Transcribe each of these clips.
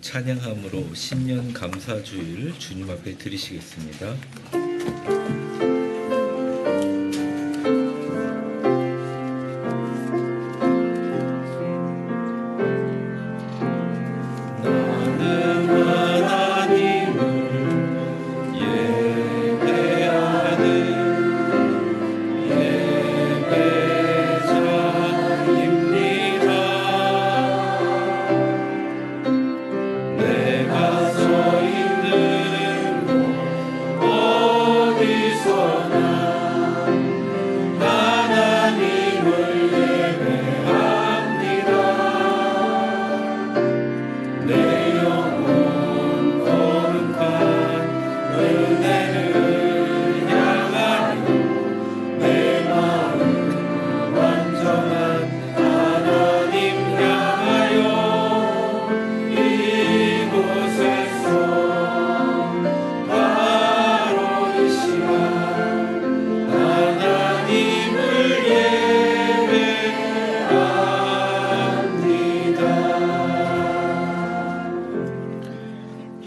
찬양함으로 신년 감사주일 주님 앞에 드리시겠습니다.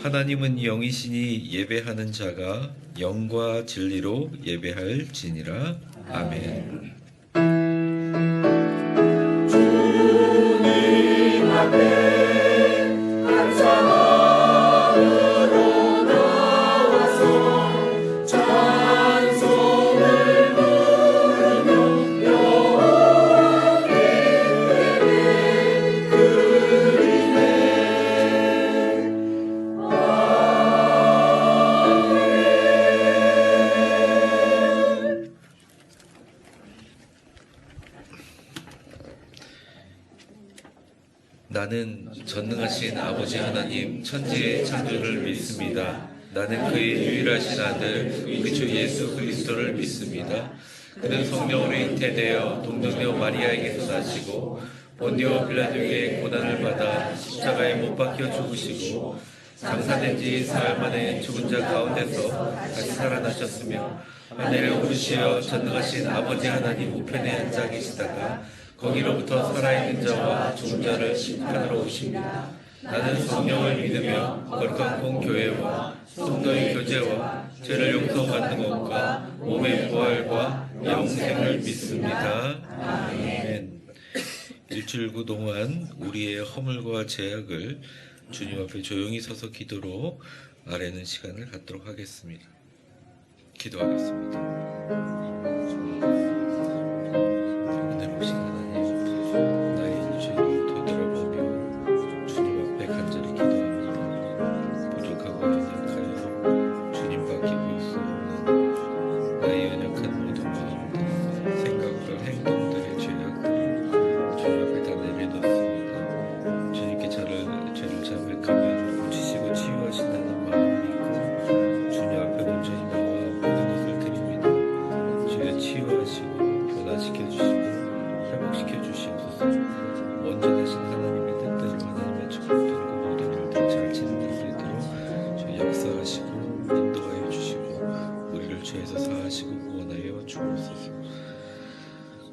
하나님은 영이시니 예배하는 자가 영과 진리로 예배할지니라. 아멘. 주님 앞에 감사함으로 나와서 찬송을 부르며 여호와께 예배 드리네. 나는 전능하신 아버지 하나님 천지의 창조를 믿습니다. 나는 그의 유일하신 아들 우리 주 예수 그리스도를 믿습니다. 그는 성령으로 잉태되어 동정녀 마리아에게서 나시고 본디오 빌라도에게 고난을 받아 십자가에 못 박혀 죽으시고 장사된 지 사흘 만에 죽은 자 가운데서 다시 살아나셨으며 하늘에 오르시어 전능하신 아버지 하나님 우편에 앉아 계시다가 거기로부터 살아있는 자와 죽은 자를 심판하러 오십니다. 나는 성령을 믿으며 거룩한 공교회와 성도의 교제와 죄를 용서받는 것과 몸의 부활과 영생을 믿습니다. 아멘. 일주일 동안 우리의 허물과 죄악을 주님 앞에 조용히 서서 기도로 아뢰는 시간을 갖도록 하겠습니다. 기도하겠습니다.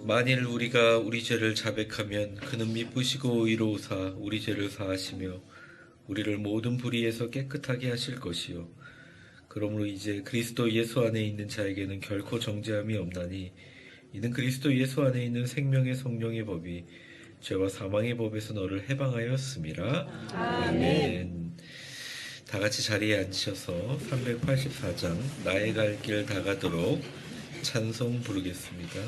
만일 우리가 우리 죄를 자백하면 그는 미쁘시고 의로우사 우리 죄를 사하시며 우리를 모든 불의에서 깨끗하게 하실 것이요 그러므로 이제 그리스도 예수 안에 있는 자에게는 결코 정죄함이 없나니 이는 그리스도 예수 안에 있는 생명의 성령의 법이 죄와 사망의 법에서 너를 해방하였음이라. 아멘. 다 같이 자리에 앉으셔서 384장 나의 갈 길 다가도록 찬송 부르겠습니다.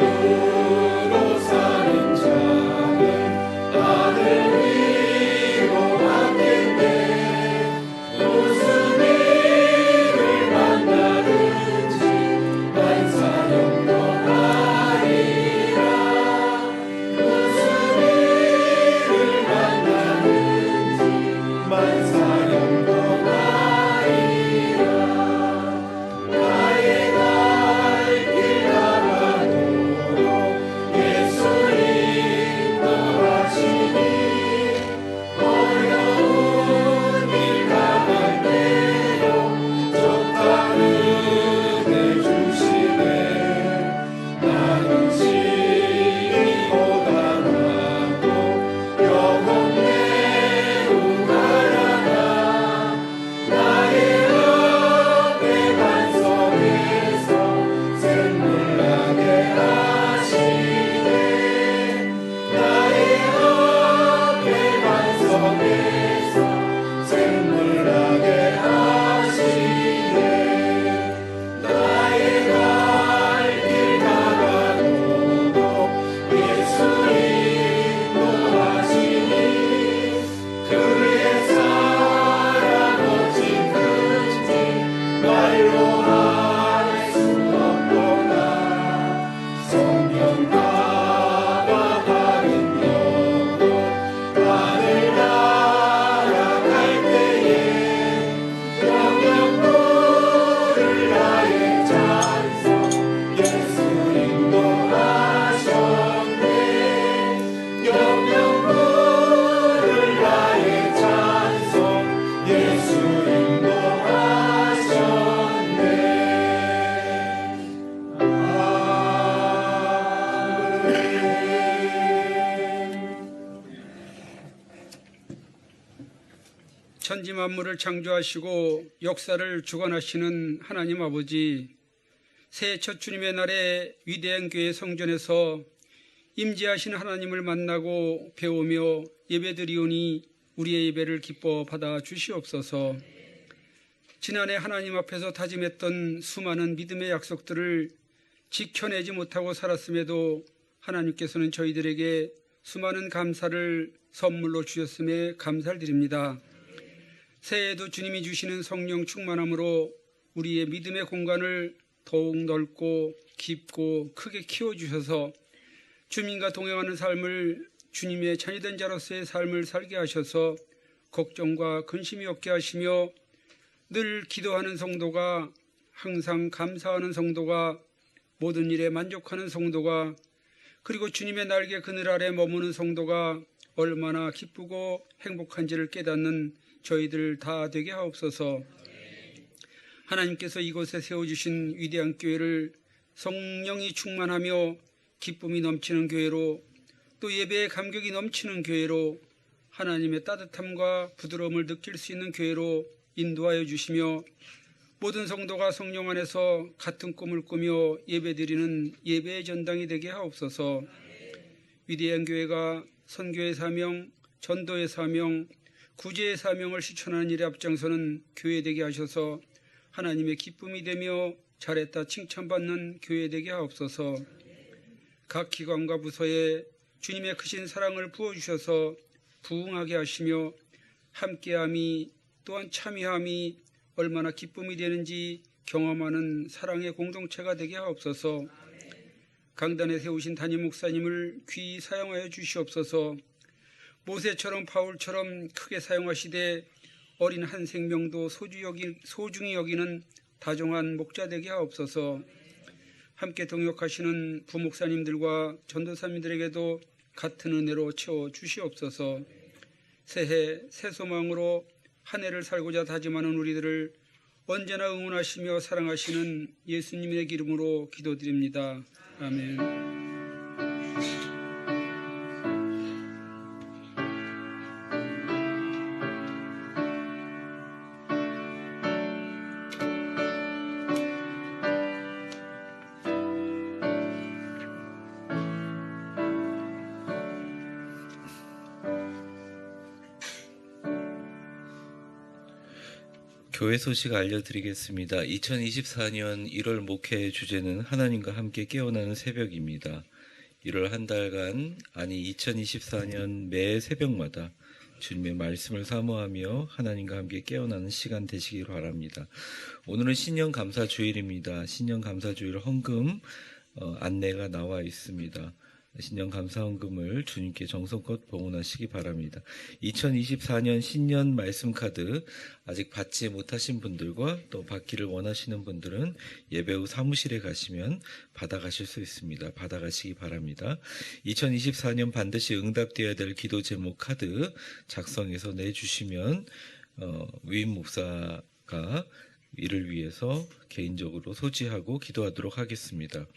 믿음으로 사는 자는 천지 만물을 창조하시고 역사를 주관하시는 하나님 아버지, 새해 첫 주님의 날에 위대한 교회 성전에서 임재하신 하나님을 만나고 배우며 예배드리오니 우리의 예배를 기뻐 받아 주시옵소서. 지난해 하나님 앞에서 다짐했던 수많은 믿음의 약속들을 지켜내지 못하고 살았음에도 하나님께서는 저희들에게 수많은 감사를 선물로 주셨음에 감사를 드립니다. 새해에도 주님이 주시는 성령 충만함으로 우리의 믿음의 공간을 더욱 넓고 깊고 크게 키워주셔서 주님과 동행하는 삶을, 주님의 자녀된 자로서의 삶을 살게 하셔서 걱정과 근심이 없게 하시며 늘 기도하는 성도가, 항상 감사하는 성도가, 모든 일에 만족하는 성도가, 그리고 주님의 날개 그늘 아래 머무는 성도가 얼마나 기쁘고 행복한지를 깨닫는 저희들 다 되게 하옵소서. 하나님께서 이곳에 세워주신 위대한 교회를 성령이 충만하며 기쁨이 넘치는 교회로, 또 예배의 감격이 넘치는 교회로, 하나님의 따뜻함과 부드러움을 느낄 수 있는 교회로 인도하여 주시며 모든 성도가 성령 안에서 같은 꿈을 꾸며 예배드리는 예배의 전당이 되게 하옵소서. 위대한 교회가 선교의 사명, 전도의 사명, 구제의 사명을 실천하는 일에 앞장서는 교회 되게 하셔서 하나님의 기쁨이 되며 잘했다 칭찬받는 교회 되게 하옵소서. 각 기관과 부서에 주님의 크신 사랑을 부어주셔서 부흥하게 하시며 함께함이, 또한 참여함이 얼마나 기쁨이 되는지 경험하는 사랑의 공동체가 되게 하옵소서. 강단에 세우신 담임 목사님을 귀히 사용하여 주시옵소서. 모세처럼 바울처럼 크게 사용하시되 어린 한 생명도 소중히 여기는 다정한 목자 되게 하옵소서. 함께 동역하시는 부목사님들과 전도사님들에게도 같은 은혜로 채워 주시옵소서. 새해 새 소망으로 한 해를 살고자 다짐하는 우리들을 언제나 응원하시며 사랑하시는 예수님의 이름으로 기도드립니다. 아멘. 교회 소식 알려드리겠습니다. 2024년 1월 목회 주제는 하나님과 함께 깨어나는 새벽입니다. 1월 한 달간, 아니 2024년 매 새벽마다 주님의 말씀을 사모하며 하나님과 함께 깨어나는 시간 되시길 바랍니다. 오늘은 신년 감사 주일입니다. 신년 감사 주일 헌금 안내가 나와 있습니다. 신년 감사 헌금을 주님께 정성껏 봉헌하시기 바랍니다. 2024년 신년 말씀 카드 아직 받지 못하신 분들과 또 받기를 원하시는 분들은 예배 후 사무실에 가시면 받아가실 수 있습니다. 받아가시기 바랍니다. 2024년 반드시 응답되어야 될 기도 제목 카드 작성해서 내주시면 위임 목사가 이를 위해서 개인적으로 소지하고 기도하도록 하겠습니다.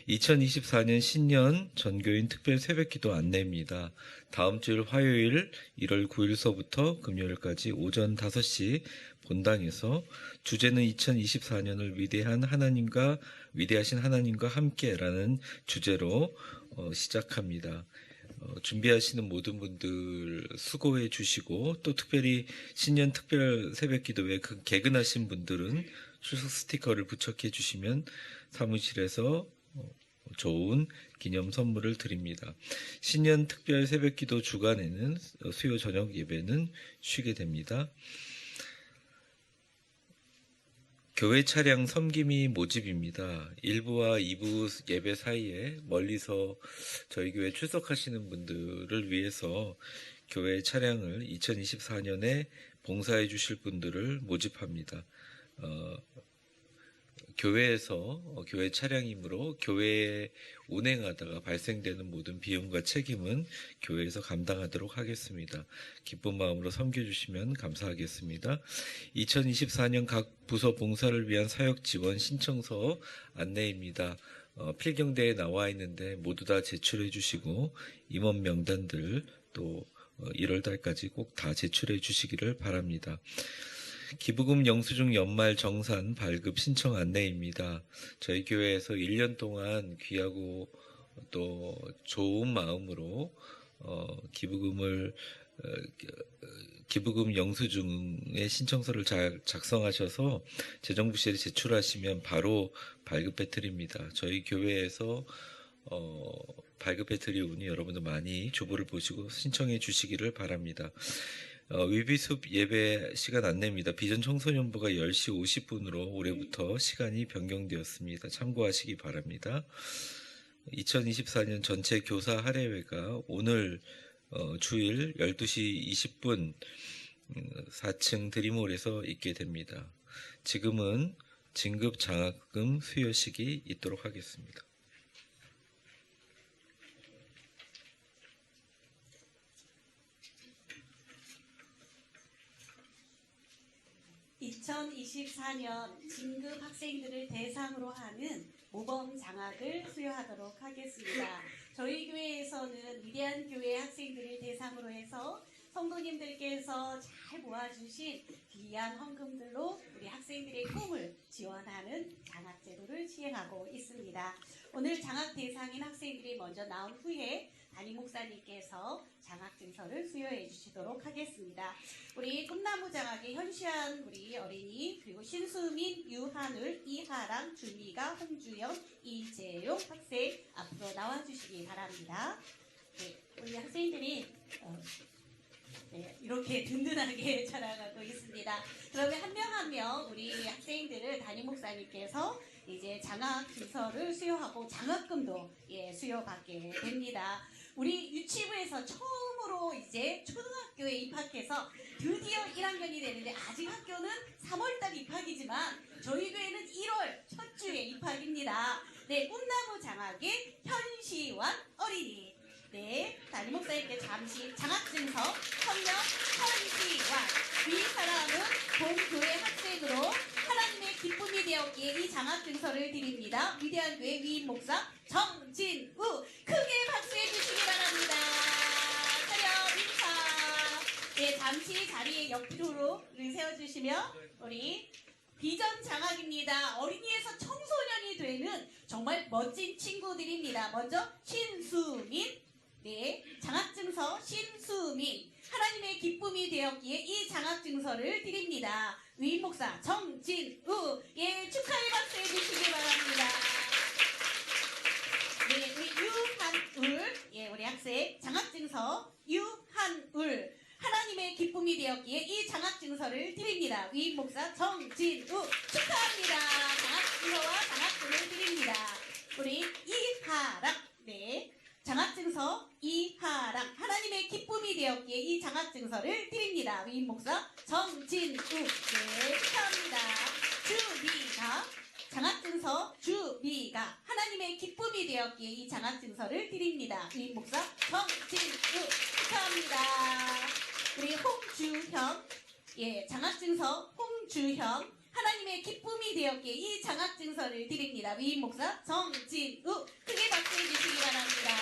2024년 신년 전교인 특별 새벽기도 안내입니다. 다음 주일 화요일 1월 9일서부터 금요일까지 오전 5시 본당에서 주제는 2024년을 위대하신 하나님과 함께라는 주제로 시작합니다. 준비하시는 모든 분들 수고해 주시고, 또 특별히 신년 특별 새벽 기도에 개근하신 분들은 출석 스티커를 부착해 주시면 사무실에서 좋은 기념 선물을 드립니다. 신년 특별 새벽 기도 주간에는 수요 저녁 예배는 쉬게 됩니다. 교회 차량 섬김이 모집입니다. 1부와 2부 예배 사이에 멀리서 저희 교회 출석하시는 분들을 위해서 교회 차량을 2024년에 봉사해 주실 분들을 모집합니다. 교회에서 교회 차량이므로 교회에 운행하다가 발생되는 모든 비용과 책임은 교회에서 감당하도록 하겠습니다. 기쁜 마음으로 섬겨주시면 감사하겠습니다. 2024년 각 부서 봉사를 위한 사역 지원 신청서 안내입니다. 필경대에 나와 있는데 모두 다 제출해 주시고 임원 명단들 또 1월 달까지 꼭 다 제출해 주시기를 바랍니다. 기부금 영수증 연말 정산 발급 신청 안내입니다. 저희 교회에서 1년 동안 귀하고 또 좋은 마음으로 기부금 영수증의 신청서를 작성하셔서 재정부실에 제출하시면 바로 발급해 드립니다. 저희 교회에서 발급해 드리오니 여러분들 많이 주보를 보시고 신청해 주시기를 바랍니다. 위비숲 예배 시간 안내입니다. 비전 청소년부가 10시 50분으로 올해부터 시간이 변경되었습니다. 참고하시기 바랍니다. 2024년 전체 교사 할애회가 오늘 주일 12시 20분 4층 드림홀에서 있게 됩니다. 지금은 진급 장학금 수여식이 있도록 하겠습니다. (2024년) 진급 학생들을 대상으로 하는 모범 장학을 수여하도록 하겠습니다. 저희 교회에서는 위대한 교회 학생들을 대상으로 해서 성도님들께서 잘 모아주신 귀한 헌금들로 우리 학생들의 꿈을 지원하는 장학제도를 시행하고 있습니다. 오늘 장학 대상인 학생들이 먼저 나온 후에 담임 목사님께서 장학증서를 수여해 주시도록 하겠습니다. 우리 꿈나무 장학의 현시한 우리 어린이, 그리고 신수민, 유한울, 이하랑, 주미가, 홍주영, 이재용 학생 앞으로 나와주시기 바랍니다. 네, 우리 학생들이 이렇게 든든하게 자라가고 있습니다. 그러면 한 명 한 명 우리 학생들을 담임 목사님께서 이제 장학증서를 수여하고 장학금도 수여받게 됩니다. 우리 유치부에서 처음으로 이제 초등학교에 입학해서 드디어 1학년이 되는데 아직 학교는 3월달 입학이지만 저희 교회는 1월 첫 주에 입학입니다. 네, 꿈나무 장학의 현시환 어린이. 네, 담임 목사님께 잠시 장학증서 성명 현시환. 위 사람은 본 교회 학생으로 하나님의 기쁨이 되었기에 이 장학증서를 드립니다. 위대한 교회 위임 목사 정진우. 크게 박수해 주시기 바랍니다. 차렷 인사. 네, 잠시 자리에 옆으로 세워주시며 우리 비전 장학입니다. 어린이에서 청소년이 되는 정말 멋진 친구들입니다. 먼저 신수민. 네, 장학증서 신수민. 하나님의 기쁨이 되었기에 이 장학증서를 드립니다. 위임 목사 정진우. 예, 축하의 박수 해주시기 바랍니다. 네, 우리 유한울. 예, 우리 학생 장학증서 유한울. 하나님의 기쁨이 되었기에 이 장학증서를 드립니다. 위임 목사 정진우 축하합니다. 장학증서와 장학금을 드립니다. 우리 이하랑. 네, 장학증서 이하랑. 하나님의 기쁨이 되었기에 이 장학증서를 드립니다. 위임 목사 정진우. 네, 축하합니다. 주미가. 장학증서 주미가. 하나님의 기쁨이 되었기에 이 장학증서를 드립니다. 위임 목사 정진우 축하합니다. 우리 홍주형. 예, 장학증서 홍주형. 하나님의 기쁨이 되었기에 이 장학증서를 드립니다. 위임 목사 정진우. 크게 박수해 주시기 바랍니다.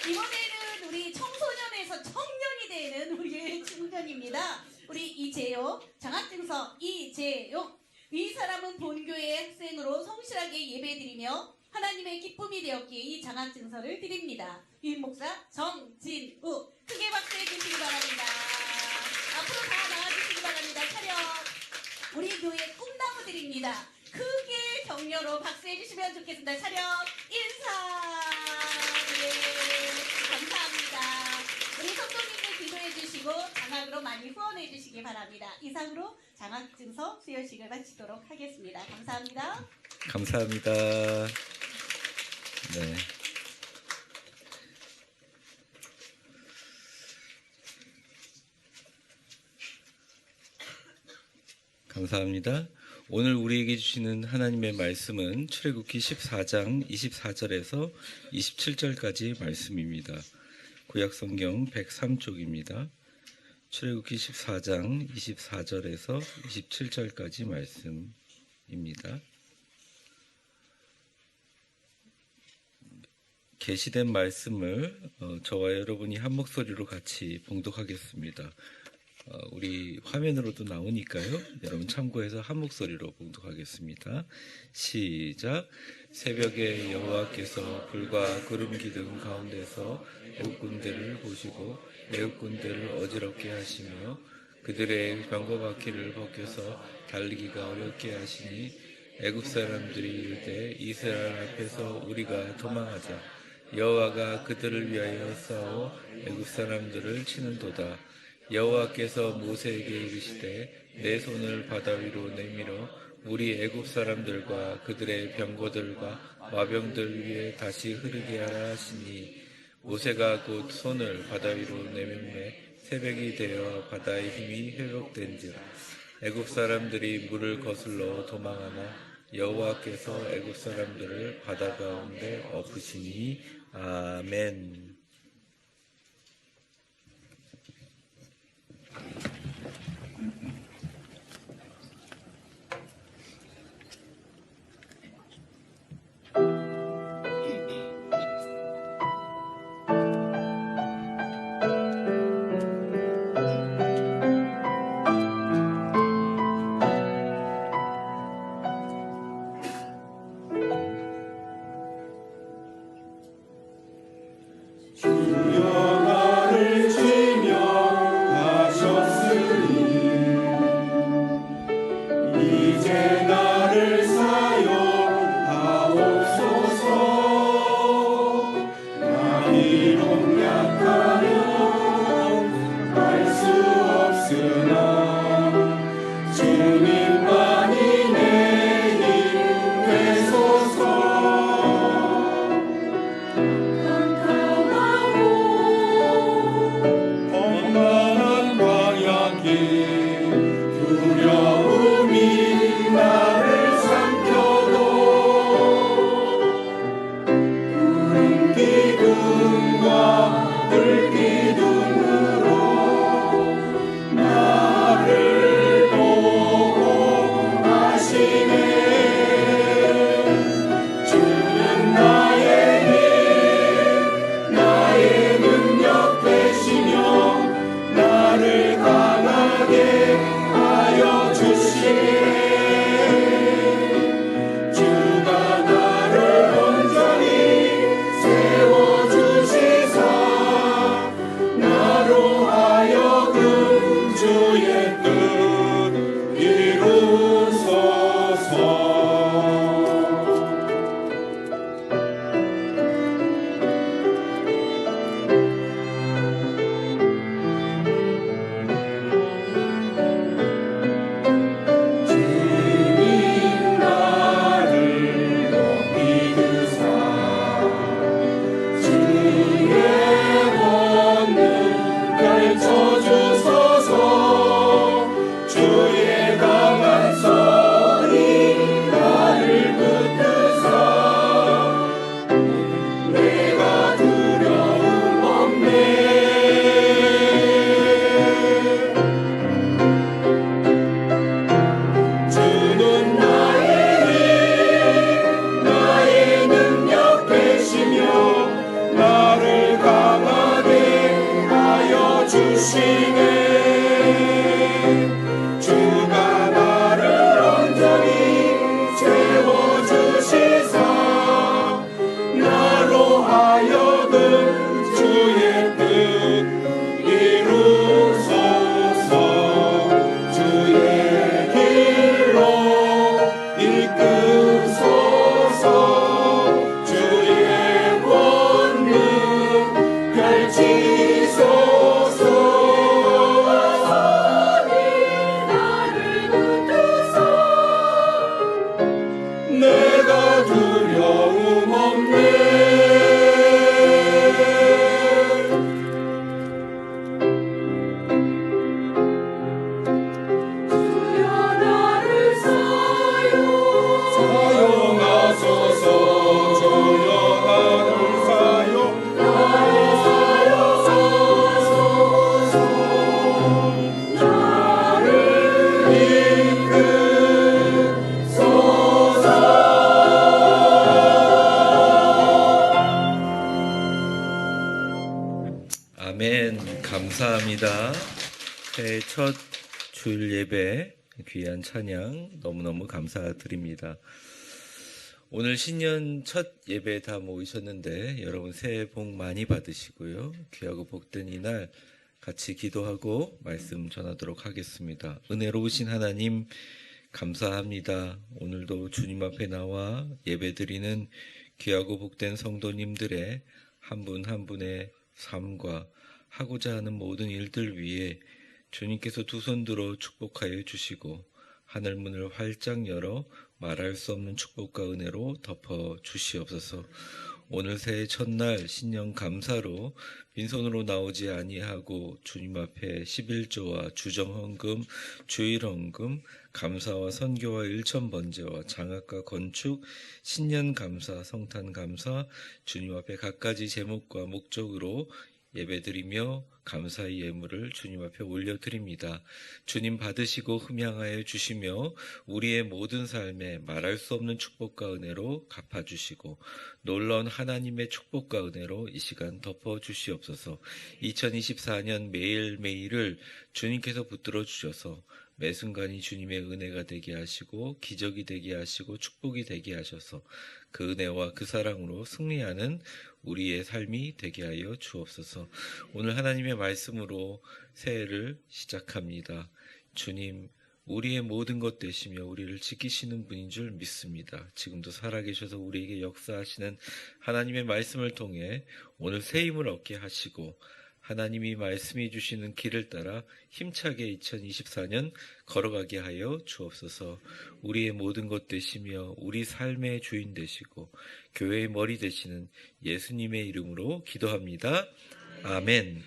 이번에는 우리 청소년에서 청년이 되는 우리의 청년입니다. 우리 이재용. 장학증서 이재용. 이 사람은 본교회 학생으로 성실하게 예배드리며 하나님의 기쁨이 되었기에 이 장학증서를 드립니다. 위임 목사 정진우. 크게 박수해 주시기 바랍니다. 앞으로 다 나와주시기 바랍니다. 차렷. 우리 교회 꿈나무들입니다. 크게 격려로 박수해 주시면 좋겠습니다. 차렷 인사. 네, 감사합니다. 우리 성도님들 기도해 주시고 장학으로 많이 후원해 주시기 바랍니다. 이상으로 장학증서 수여식을 마치도록 하겠습니다. 감사합니다. 감사합니다. 네. 감사합니다. 오늘 우리에게 주시는 하나님의 말씀은 출애굽기 14장 24절에서 27절까지 말씀입니다. 구약성경 103쪽입니다. 출애굽기 14장 24절에서 27절까지 말씀입니다. 계시된 말씀을 저와 여러분이 한 목소리로 같이 봉독하겠습니다. 우리 화면으로도 나오니까요. 여러분 참고해서 한 목소리로 봉독하겠습니다. 시작. 새벽에 여호와께서 불과 구름 기둥 가운데서 애국 군대를 보시고 애국 군대를 어지럽게 하시며 그들의 병거바퀴를 벗겨서 달리기가 어렵게 하시니 애국 사람들이 이르되 이스라엘 앞에서 우리가 도망하자. 여호와가 그들을 위하여 싸워 애국 사람들을 치는도다. 여호와께서 모세에게 이르시되 내 손을 바다 위로 내밀어 우리 애국 사람들과 그들의 병거들과 마병들 위에 다시 흐르게 하라 하시니 모세가 곧 손을 바다 위로 내밀매 새벽이 되어 바다의 힘이 회복된지라. 애국 사람들이 물을 거슬러 도망하나 여호와께서 애국 사람들을 바다 가운데 엎으시니. 아멘. 주여 나를 지명하셨으니 이제 나를 사용하옵소서. 나 비록 약하면 할 수 없으나 주님만이 내 힘 되소서. 험난한 광야길 두려움이 나를 감사합니다. 새해 첫 주일 예배 귀한 찬양 너무너무 감사드립니다. 오늘 신년 첫 예배 다 모이셨는데 여러분 새해 복 많이 받으시고요. 귀하고 복된 이날 같이 기도하고 말씀 전하도록 하겠습니다. 은혜로우신 하나님 감사합니다. 오늘도 주님 앞에 나와 예배드리는 귀하고 복된 성도님들의 한 분 한 분의 삶과 하고자 하는 모든 일들 위에 주님께서 두 손 들어 축복하여 주시고 하늘문을 활짝 열어 말할 수 없는 축복과 은혜로 덮어 주시옵소서. 오늘 새해 첫날 신년 감사로 빈손으로 나오지 아니하고 주님 앞에 11조와 주정헌금, 주일헌금, 감사와 선교와 일천번제와 장학과 건축, 신년 감사, 성탄 감사, 주님 앞에 갖가지 제목과 목적으로 예배드리며 감사의 예물을 주님 앞에 올려드립니다. 주님 받으시고 흠양하여 주시며 우리의 모든 삶에 말할 수 없는 축복과 은혜로 갚아주시고 놀라운 하나님의 축복과 은혜로 이 시간 덮어주시옵소서. 2024년 매일매일을 주님께서 붙들어 주셔서 매 순간이 주님의 은혜가 되게 하시고 기적이 되게 하시고 축복이 되게 하셔서 그 은혜와 그 사랑으로 승리하는 우리의 삶이 되게 하여 주옵소서. 오늘 하나님의 말씀으로 새해를 시작합니다. 주님, 우리의 모든 것 되시며 우리를 지키시는 분인 줄 믿습니다. 지금도 살아계셔서 우리에게 역사하시는 하나님의 말씀을 통해 오늘 새 힘을 얻게 하시고 하나님이 말씀해 주시는 길을 따라 힘차게 2024년 걸어가게 하여 주옵소서. 우리의 모든 것 되시며 우리 삶의 주인 되시고 교회의 머리 되시는 예수님의 이름으로 기도합니다. 아멘.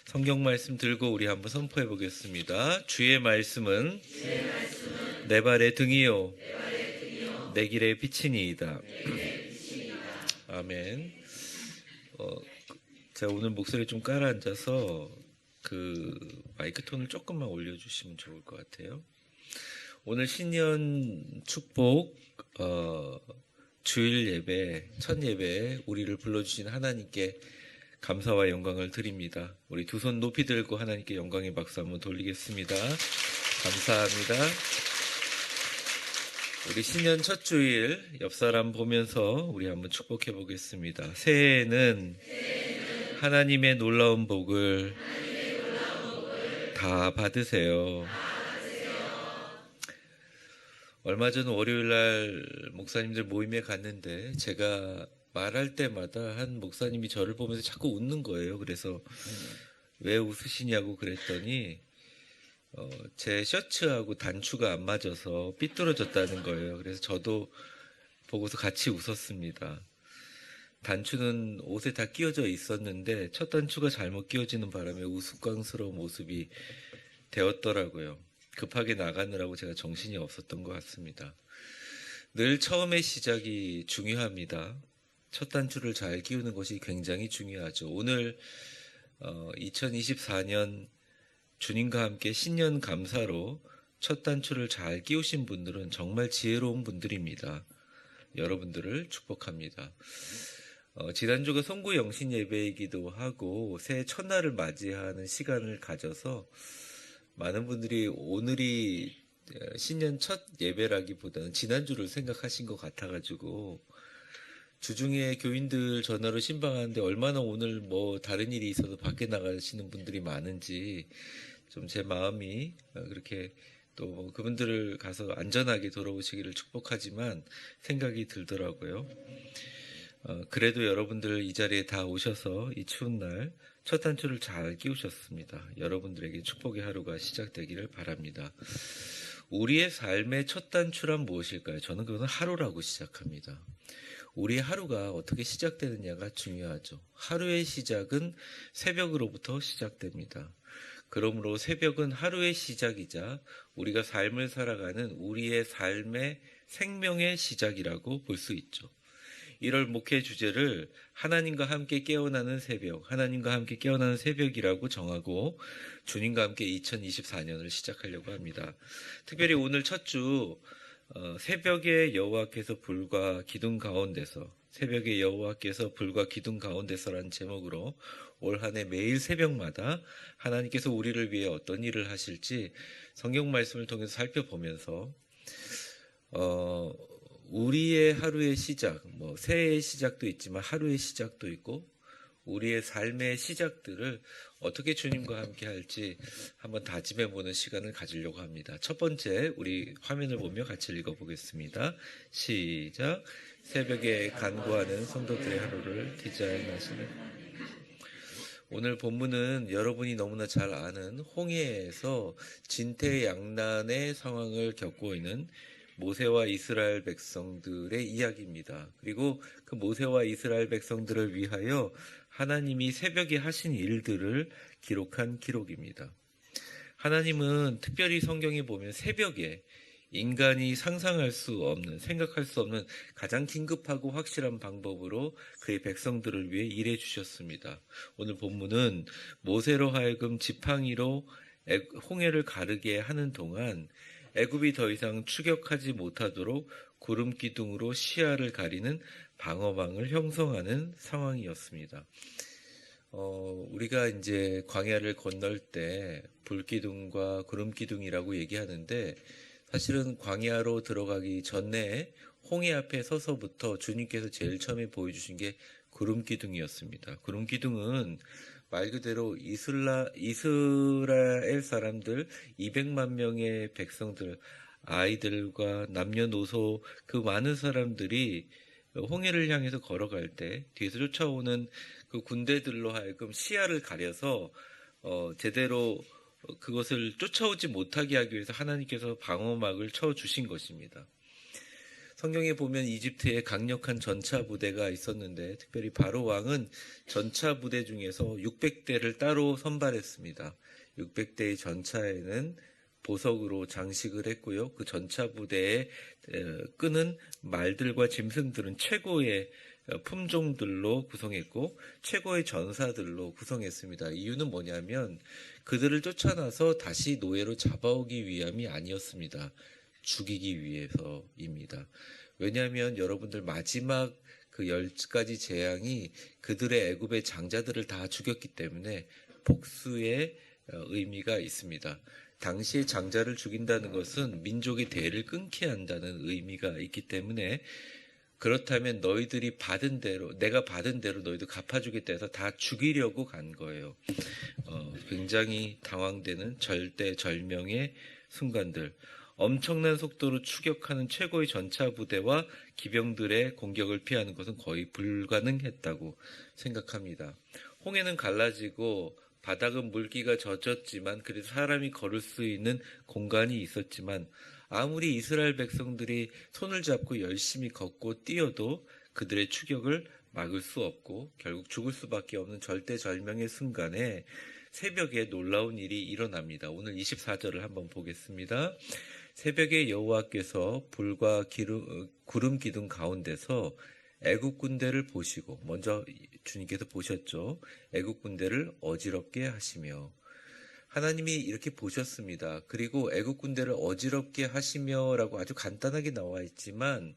성경 말씀 들고 우리 한번 선포해 보겠습니다. 주의 말씀은 내 발의 등이요 내 길의 빛이니이다. 아멘. 제가 오늘 목소리 좀 깔아앉아서 그 마이크 톤을 조금만 올려주시면 좋을 것 같아요. 오늘 신년 축복 주일 예배 첫 예배에 우리를 불러주신 하나님께 감사와 영광을 드립니다. 우리 두 손 높이 들고 하나님께 영광의 박수 한번 돌리겠습니다. 감사합니다. 우리 신년 첫 주일 옆 사람 보면서 우리 한번 축복해 보겠습니다. 새해에는 하나님의 놀라운 복을 다 받으세요. 얼마 전 월요일날 목사님들 모임에 갔는데 제가 말할 때마다 한 목사님이 저를 보면서 자꾸 웃는 거예요. 그래서 왜 웃으시냐고 그랬더니 제 셔츠하고 단추가 안 맞아서 삐뚤어졌다는 거예요. 그래서 저도 보고서 같이 웃었습니다. 단추는 옷에 다 끼워져 있었는데 첫 단추가 잘못 끼워지는 바람에 우스꽝스러운 모습이 되었더라고요. 급하게 나가느라고 제가 정신이 없었던 것 같습니다. 늘 처음의 시작이 중요합니다. 첫 단추를 잘 끼우는 것이 굉장히 중요하죠. 오늘 2024년 주님과 함께 신년 감사로 첫 단추를 잘 끼우신 분들은 정말 지혜로운 분들입니다. 여러분들을 축복합니다. 지난주가 송구 영신 예배이기도 하고 새해 첫날을 맞이하는 시간을 가져서 많은 분들이 오늘이 신년 첫 예배라기보다는 지난주를 생각하신 것 같아가지고 주중에 교인들 전화로 신방하는데 얼마나 오늘 뭐 다른 일이 있어서 밖에 나가시는 분들이 많은지 좀 제 마음이 그렇게 또 그분들을 가서 안전하게 돌아오시기를 축복하지만 생각이 들더라고요. 그래도 여러분들 이 자리에 다 오셔서 이 추운 날 첫 단추를 잘 끼우셨습니다. 여러분들에게 축복의 하루가 시작되기를 바랍니다. 우리의 삶의 첫 단추란 무엇일까요? 저는 그것은 하루라고 시작합니다. 우리의 하루가 어떻게 시작되느냐가 중요하죠. 하루의 시작은 새벽으로부터 시작됩니다. 그러므로 새벽은 하루의 시작이자 우리가 삶을 살아가는 우리의 삶의 생명의 시작이라고 볼 수 있죠. 1월 목회 주제를 하나님과 함께 깨어나는 새벽, 하나님과 함께 깨어나는 새벽이라고 정하고 주님과 함께 2024년을 시작하려고 합니다. 특별히 오늘 첫 주 새벽에 여호와께서 불과 기둥 가운데서, 새벽에 여호와께서 불과 기둥 가운데서라는 제목으로 올 한 해 매일 새벽마다 하나님께서 우리를 위해 어떤 일을 하실지 성경 말씀을 통해서 살펴보면서 우리의 하루의 시작, 새해의 시작도 있지만 하루의 시작도 있고 우리의 삶의 시작들을 어떻게 주님과 함께 할지 한번 다짐해보는 시간을 가지려고 합니다. 첫 번째, 우리 화면을 보며 같이 읽어보겠습니다. 시작. 새벽에 간구하는 성도들의 하루를 디자인하시는. 오늘 본문은 여러분이 너무나 잘 아는 홍해에서 진퇴양난의 상황을 겪고 있는 모세와 이스라엘 백성들의 이야기입니다. 그리고 그 모세와 이스라엘 백성들을 위하여 하나님이 새벽에 하신 일들을 기록한 기록입니다. 하나님은 특별히 성경에 보면 새벽에 인간이 상상할 수 없는, 생각할 수 없는 가장 긴급하고 확실한 방법으로 그의 백성들을 위해 일해 주셨습니다. 오늘 본문은 모세로 하여금 지팡이로 홍해를 가르게 하는 동안 애굽이 더 이상 추격하지 못하도록 구름 기둥으로 시야를 가리는 방어망을 형성하는 상황이었습니다. 우리가 이제 광야를 건널 때 불기둥과 구름 기둥이라고 얘기하는데 사실은 광야로 들어가기 전에 홍해 앞에 서서부터 주님께서 제일 처음에 보여주신 게 구름 기둥이었습니다. 구름 기둥은 말 그대로 이스라엘 사람들 200만 명의 백성들, 아이들과 남녀노소 그 많은 사람들이 홍해를 향해서 걸어갈 때 뒤에서 쫓아오는 그 군대들로 하여금 시야를 가려서 제대로 그것을 쫓아오지 못하게 하기 위해서 하나님께서 방어막을 쳐주신 것입니다. 성경에 보면 이집트에 강력한 전차 부대가 있었는데 특별히 바로 왕은 전차 부대 중에서 600대를 따로 선발했습니다. 600대의 전차에는 보석으로 장식을 했고요. 그 전차 부대에 끄는 말들과 짐승들은 최고의 품종들로 구성했고 최고의 전사들로 구성했습니다. 이유는 뭐냐면 그들을 쫓아나서 다시 노예로 잡아오기 위함이 아니었습니다. 죽이기 위해서입니다. 왜냐하면 여러분들 마지막 그 10가지 재앙이 그들의 애굽의 장자들을 다 죽였기 때문에 복수의 의미가 있습니다. 당시에 장자를 죽인다는 것은 민족의 대를 끊게 한다는 의미가 있기 때문에 그렇다면 너희들이 받은 대로, 내가 받은 대로 너희도 갚아주겠다 해서 다 죽이려고 간 거예요. 굉장히 당황되는 절대절명의 순간들. 엄청난 속도로 추격하는 최고의 전차 부대와 기병들의 공격을 피하는 것은 거의 불가능했다고 생각합니다. 홍해는 갈라지고 바닥은 물기가 젖었지만 그래도 사람이 걸을 수 있는 공간이 있었지만 아무리 이스라엘 백성들이 손을 잡고 열심히 걷고 뛰어도 그들의 추격을 막을 수 없고 결국 죽을 수밖에 없는 절대절명의 순간에 새벽에 놀라운 일이 일어납니다. 오늘 24절을 한번 보겠습니다. 새벽에 여호와께서 불과 구름 기둥 가운데서 애국 군대를 보시고, 먼저 주님께서 보셨죠. 애국 군대를 어지럽게 하시며, 하나님이 이렇게 보셨습니다. 그리고 애국 군대를 어지럽게 하시며라고 아주 간단하게 나와 있지만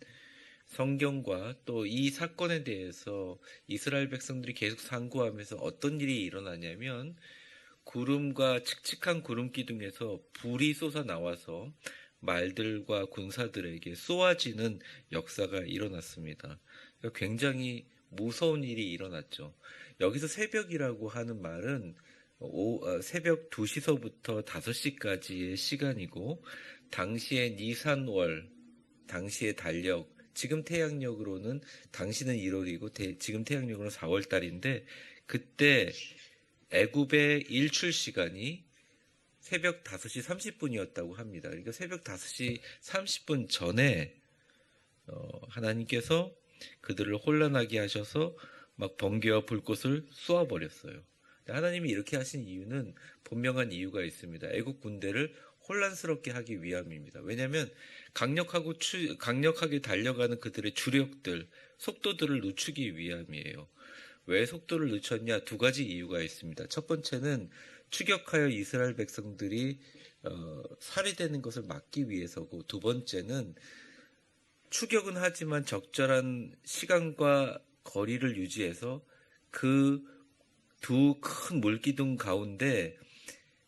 성경과 또 이 사건에 대해서 이스라엘 백성들이 계속 상고하면서 어떤 일이 일어나냐면 구름과 칙칙한 구름 기둥에서 불이 솟아 나와서 말들과 군사들에게 쏘아지는 역사가 일어났습니다. 굉장히 무서운 일이 일어났죠. 여기서 새벽이라고 하는 말은 새벽 2시서부터 5시까지의 시간이고 당시의 니산월, 당시의 달력, 지금 태양력으로는 당시는 1월이고 지금 태양력으로는 4월달인데 그때 애굽의 일출 시간이 새벽 5시 30분이었다고 합니다. 그러니까 새벽 5시 30분 전에 하나님께서 그들을 혼란하게 하셔서 막 번개와 불꽃을 쏘아버렸어요. 하나님이 이렇게 하신 이유는 분명한 이유가 있습니다. 애국 군대를 혼란스럽게 하기 위함입니다. 왜냐하면 강력하게 달려가는 그들의 주력들, 속도들을 늦추기 위함이에요. 왜 속도를 늦췄냐? 2가지 이유가 있습니다. 첫 번째는 추격하여 이스라엘 백성들이 살해되는 것을 막기 위해서고, 두 번째는 추격은 하지만 적절한 시간과 거리를 유지해서 그 두 큰 물기둥 가운데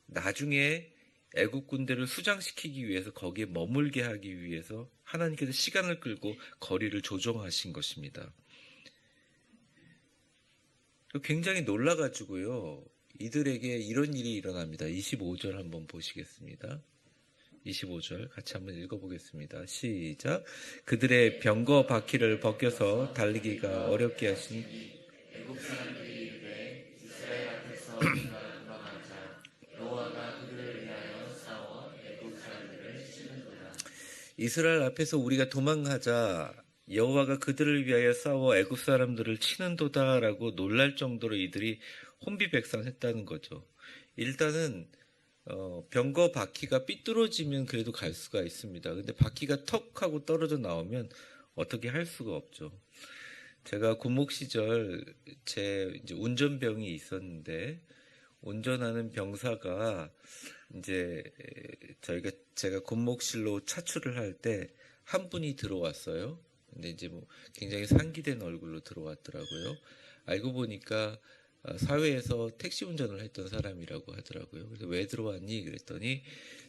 나중에 애국 군대를 수장시키기 위해서 거기에 머물게 하기 위해서 하나님께서 시간을 끌고 거리를 조정하신 것입니다. 굉장히 놀라가지고요, 이들에게 이런 일이 일어납니다. 25절 한번 보시겠습니다. 25절 같이 한번 읽어보겠습니다. 시작. 그들의 병거 바퀴를 벗겨서 달리기가 어렵게 하신 이스라엘 앞에서 우리가 도망하자 여호와가 그들을 위하여 싸워 애굽 사람들을 치는도다라고 놀랄 정도로 이들이 혼비백산했다는 거죠. 일단은 병거 바퀴가 삐뚤어지면 그래도 갈 수가 있습니다. 근데 바퀴가 턱 하고 떨어져 나오면 어떻게 할 수가 없죠. 제가 군목 시절 제 이제 운전병이 있었는데, 운전하는 병사가 이제 제가 군목실로 차출을 할 때 한 분이 들어왔어요. 근데 이제 뭐 굉장히 상기된 얼굴로 들어왔더라고요. 알고 보니까 사회에서 택시 운전을 했던 사람이라고 하더라고요. 그래서 왜 들어왔니? 그랬더니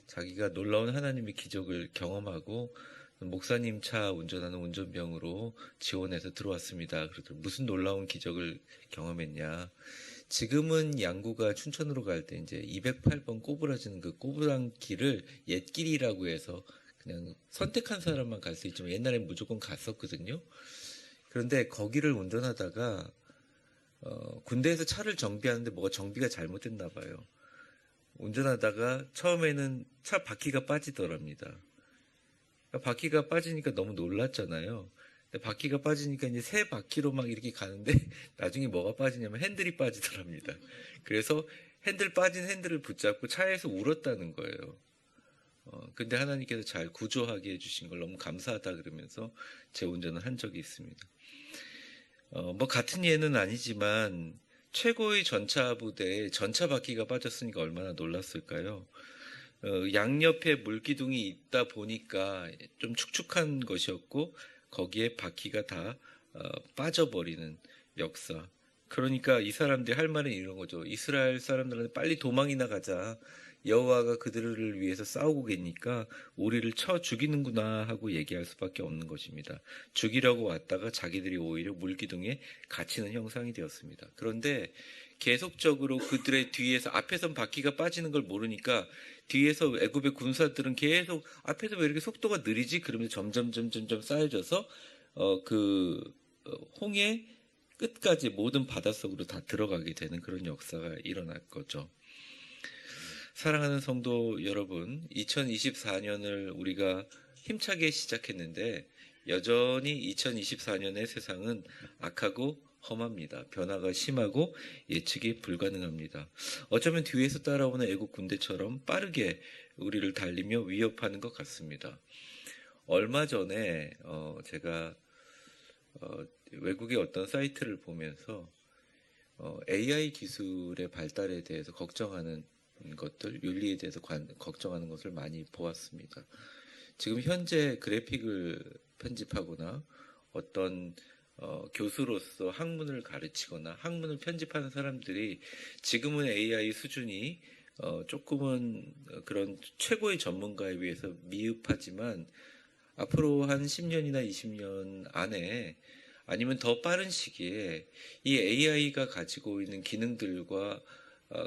자기가 놀라운 하나님의 기적을 경험하고 목사님 차 운전하는 운전병으로 지원해서 들어왔습니다. 그러더니 무슨 놀라운 기적을 경험했냐? 지금은 양구가 춘천으로 갈 때 이제 208번 꼬부라지는 그 꼬부랑길을 옛길이라고 해서 그냥 선택한 사람만 갈 수 있지만 옛날엔 무조건 갔었거든요. 그런데 거기를 운전하다가 군대에서 차를 정비하는데 뭐가 정비가 잘못됐나 봐요. 운전하다가 처음에는 차 바퀴가 빠지더랍니다. 바퀴가 빠지니까 너무 놀랐잖아요. 바퀴가 빠지니까 이제 새 바퀴로 막 이렇게 가는데 나중에 뭐가 빠지냐면 핸들이 빠지더랍니다. 그래서 빠진 핸들을 붙잡고 차에서 울었다는 거예요. 근데 하나님께서 잘 구조하게 해주신 걸 너무 감사하다 그러면서 제 운전을 한 적이 있습니다. 뭐 같은 예는 아니지만 최고의 전차 부대에 전차 바퀴가 빠졌으니까 얼마나 놀랐을까요? 양옆에 물기둥이 있다 보니까 좀 축축한 것이었고 거기에 바퀴가 다 빠져버리는 역사. 그러니까 이 사람들이 할 말은 이런 거죠. 이스라엘 사람들한테 빨리 도망이나 가자. 여호와가 그들을 위해서 싸우고 계니까 우리를 쳐 죽이는구나 하고 얘기할 수밖에 없는 것입니다. 죽이려고 왔다가 자기들이 오히려 물기둥에 갇히는 형상이 되었습니다. 그런데 계속적으로 그들의 뒤에서, 앞에선 바퀴가 빠지는 걸 모르니까 뒤에서 애굽의 군사들은 계속 앞에서 왜 이렇게 속도가 느리지? 그러면서 점점 쌓여져서 홍해 끝까지 모든 바닷속으로 다 들어가게 되는 그런 역사가 일어날 거죠. 사랑하는 성도 여러분, 2024년을 우리가 힘차게 시작했는데 여전히 2024년의 세상은 악하고 험합니다. 변화가 심하고 예측이 불가능합니다. 어쩌면 뒤에서 따라오는 애국 군대처럼 빠르게 우리를 달리며 위협하는 것 같습니다. 얼마 전에 제가 외국의 어떤 사이트를 보면서 AI 기술의 발달에 대해서 걱정하는 것들, 윤리에 대해서 걱정하는 것을 많이 보았습니다. 지금 현재 그래픽을 편집하거나 어떤 교수로서 학문을 가르치거나 학문을 편집하는 사람들이 지금은 AI 수준이 조금은 그런 최고의 전문가에 비해서 미흡하지만 앞으로 한 10년이나 20년 안에 아니면 더 빠른 시기에 이 AI가 가지고 있는 기능들과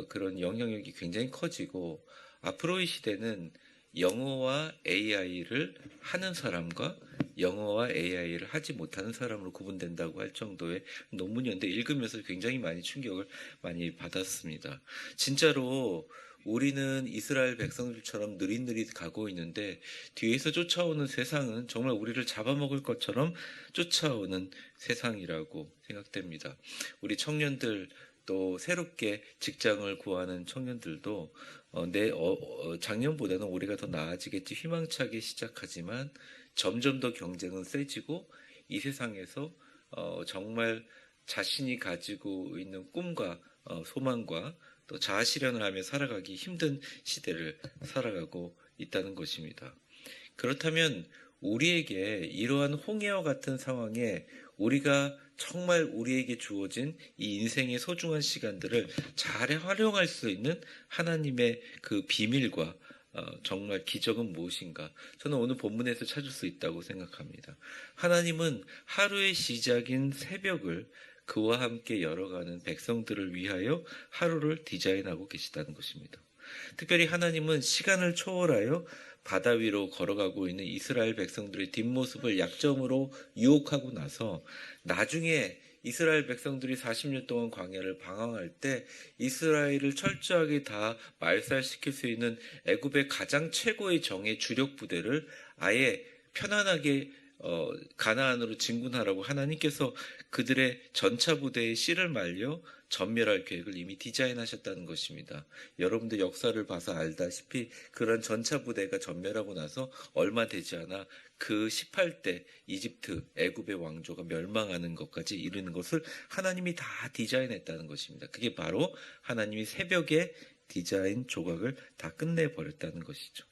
그런 영향력이 굉장히 커지고 앞으로의 시대는 영어와 AI를 하는 사람과 영어와 AI를 하지 못하는 사람으로 구분된다고 할 정도의 논문이었는데 읽으면서 굉장히 많이 충격을 많이 받았습니다. 진짜로 우리는 이스라엘 백성들처럼 느릿느릿 가고 있는데 뒤에서 쫓아오는 세상은 정말 우리를 잡아먹을 것처럼 쫓아오는 세상이라고 생각됩니다. 우리 청년들, 또 새롭게 직장을 구하는 청년들도 작년보다는 올해가 더 나아지겠지 희망차게 시작하지만 점점 더 경쟁은 세지고 이 세상에서 정말 자신이 가지고 있는 꿈과 소망과 또 자아 실현을 하며 살아가기 힘든 시대를 살아가고 있다는 것입니다. 그렇다면 우리에게 이러한 홍해와 같은 상황에 우리가 정말 우리에게 주어진 이 인생의 소중한 시간들을 잘 활용할 수 있는 하나님의 그 비밀과 정말 기적은 무엇인가? 저는 오늘 본문에서 찾을 수 있다고 생각합니다. 하나님은 하루의 시작인 새벽을 그와 함께 열어가는 백성들을 위하여 하루를 디자인하고 계시다는 것입니다. 특별히 하나님은 시간을 초월하여 바다 위로 걸어가고 있는 이스라엘 백성들의 뒷모습을 약점으로 유혹하고 나서 나중에 이스라엘 백성들이 40년 동안 광야를 방황할 때 이스라엘을 철저하게 다 말살시킬 수 있는 애굽의 가장 최고의 정예 주력 부대를 아예 편안하게 가나안으로 진군하라고 하나님께서 그들의 전차 부대에 씨를 말려 전멸할 계획을 이미 디자인하셨다는 것입니다. 여러분들 역사를 봐서 알다시피 그런 전차 부대가 전멸하고 나서 얼마 되지 않아 그 18대 이집트 애굽의 왕조가 멸망하는 것까지 이르는 것을 하나님이 다 디자인했다는 것입니다. 그게 바로 하나님이 새벽에 디자인 조각을 다 끝내버렸다는 것이죠.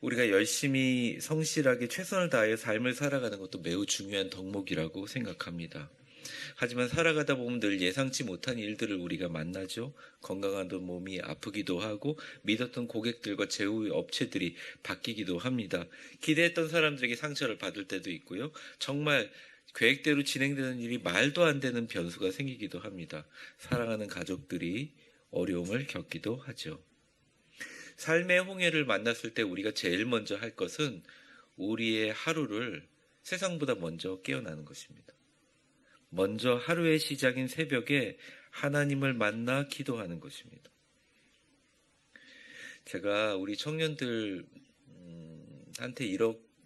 우리가 열심히 성실하게 최선을 다하여 삶을 살아가는 것도 매우 중요한 덕목이라고 생각합니다. 하지만 살아가다 보면 늘 예상치 못한 일들을 우리가 만나죠. 건강하던 몸이 아프기도 하고 믿었던 고객들과 제휴 업체들이 바뀌기도 합니다. 기대했던 사람들에게 상처를 받을 때도 있고요. 정말 계획대로 진행되는 일이 말도 안 되는 변수가 생기기도 합니다. 사랑하는 가족들이 어려움을 겪기도 하죠. 삶의 홍해를 만났을 때 우리가 제일 먼저 할 것은 우리의 하루를 세상보다 먼저 깨어나는 것입니다. 먼저 하루의 시작인 새벽에 하나님을 만나 기도하는 것입니다. 제가 우리 청년들한테